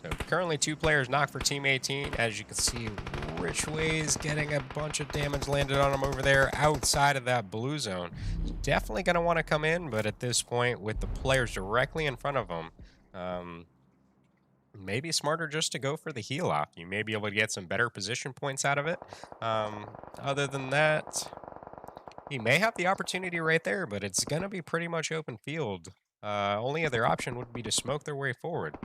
So currently 2 players knocked for Team 18. As you can see, Richway's getting a bunch of damage landed on him over there outside of that blue zone. He's definitely going to want to come in, but at this point, with the players directly in front of him, maybe smarter just to go for the heal off. You may be able to get some better position points out of it. Other than that, he may have the opportunity right there, but it's going to be pretty much open field. Only other option would be to smoke their way forward.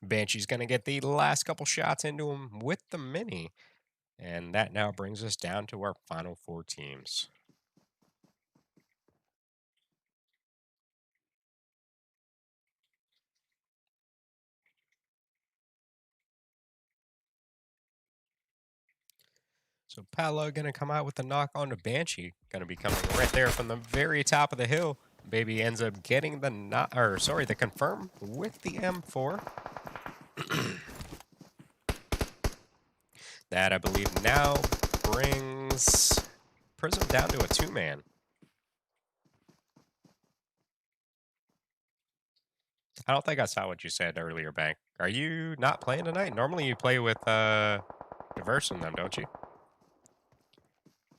Banshee's going to get the last couple shots into him with the mini. And that now brings us down to our final 4 teams. So Palo going to come out with the knock on to Banshee. Going to be coming right there from the very top of the hill. Baby ends up getting the the confirm with the M4. That, I believe, now brings Prism down to a 2-man. I don't think I saw what you said earlier, Bank. Are you not playing tonight? Normally you play with Diverse in them, don't you?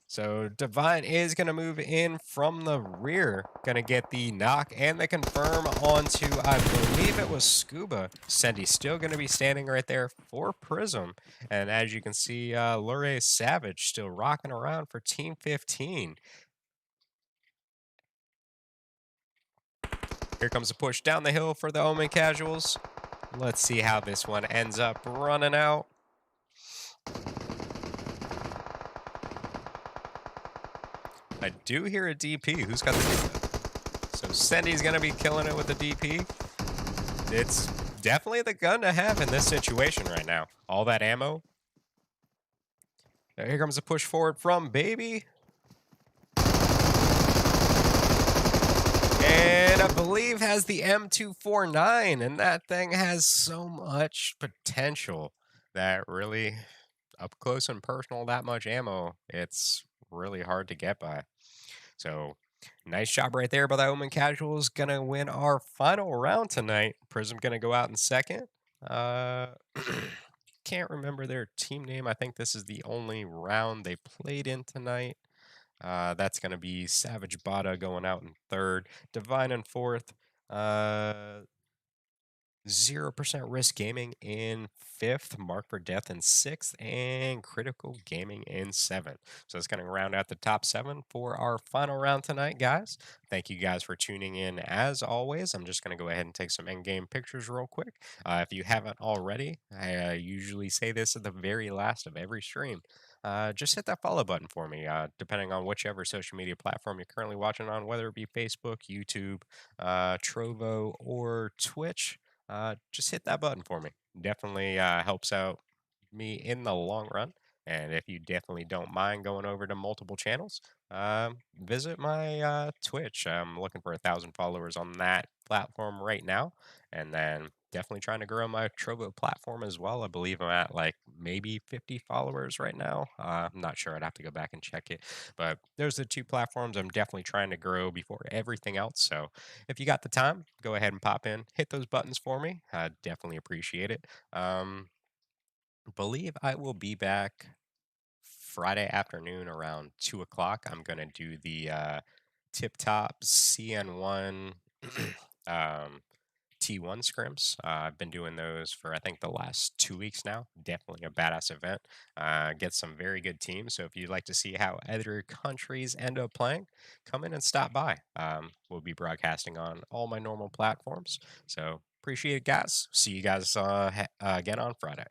So Divine is going to move in from the rear. Going to get the knock and the confirm onto, I believe it was Scuba. Sendy's still going to be standing right there for Prism. And as you can see, Luray Savage still rocking around for Team 15. Here comes a push down the hill for the Omen Casuals. Let's see how this one ends up running out. I do hear a DP. Who's got the DP? So Sendy's going to be killing it with the DP. It's definitely the gun to have in this situation right now. All that ammo. Now here comes a push forward from Baby. And a believe has the M249, and that thing has so much potential that really up close and personal, that much ammo, it's really hard to get by. So nice job right there by the Omen Casuals. Gonna win our final round tonight. Prism gonna go out in second. Uh, can't remember their team name. I think this is the only round they played in tonight. That's going to be Savage Bada going out in third, Divine in fourth, uh, 0% Risk Gaming in fifth, Mark for Death in sixth, and Critical Gaming in seventh. So it's going to round out the top seven for our final round tonight, guys. Thank you guys for tuning in as always. I'm just going to go ahead and take some end game pictures real quick. If you haven't already, I usually say this at the very last of every stream. Just hit that follow button for me, depending on whichever social media platform you're currently watching on, whether it be Facebook, YouTube, Trovo, or Twitch. Just hit that button for me. Definitely helps out me in the long run. And if you definitely don't mind going over to multiple channels, visit my Twitch. I'm looking for 1,000 followers on that platform right now. And then definitely trying to grow my Trovo platform as well. I believe I'm at like maybe 50 followers right now. I'm not sure. I'd have to go back and check it. But there's the two platforms I'm definitely trying to grow before everything else. So if you got the time, go ahead and pop in, hit those buttons for me. I definitely appreciate it. Believe I will be back Friday afternoon around 2 o'clock. I'm gonna do the Tip Top CN1 um, T1 scrims. I've been doing those for I think the last 2 weeks now. Definitely a badass event. Get some very good teams. So if you'd like to see how other countries end up playing, come in and stop by. We'll be broadcasting on all my normal platforms. So appreciate it, guys. See you guys again on Friday.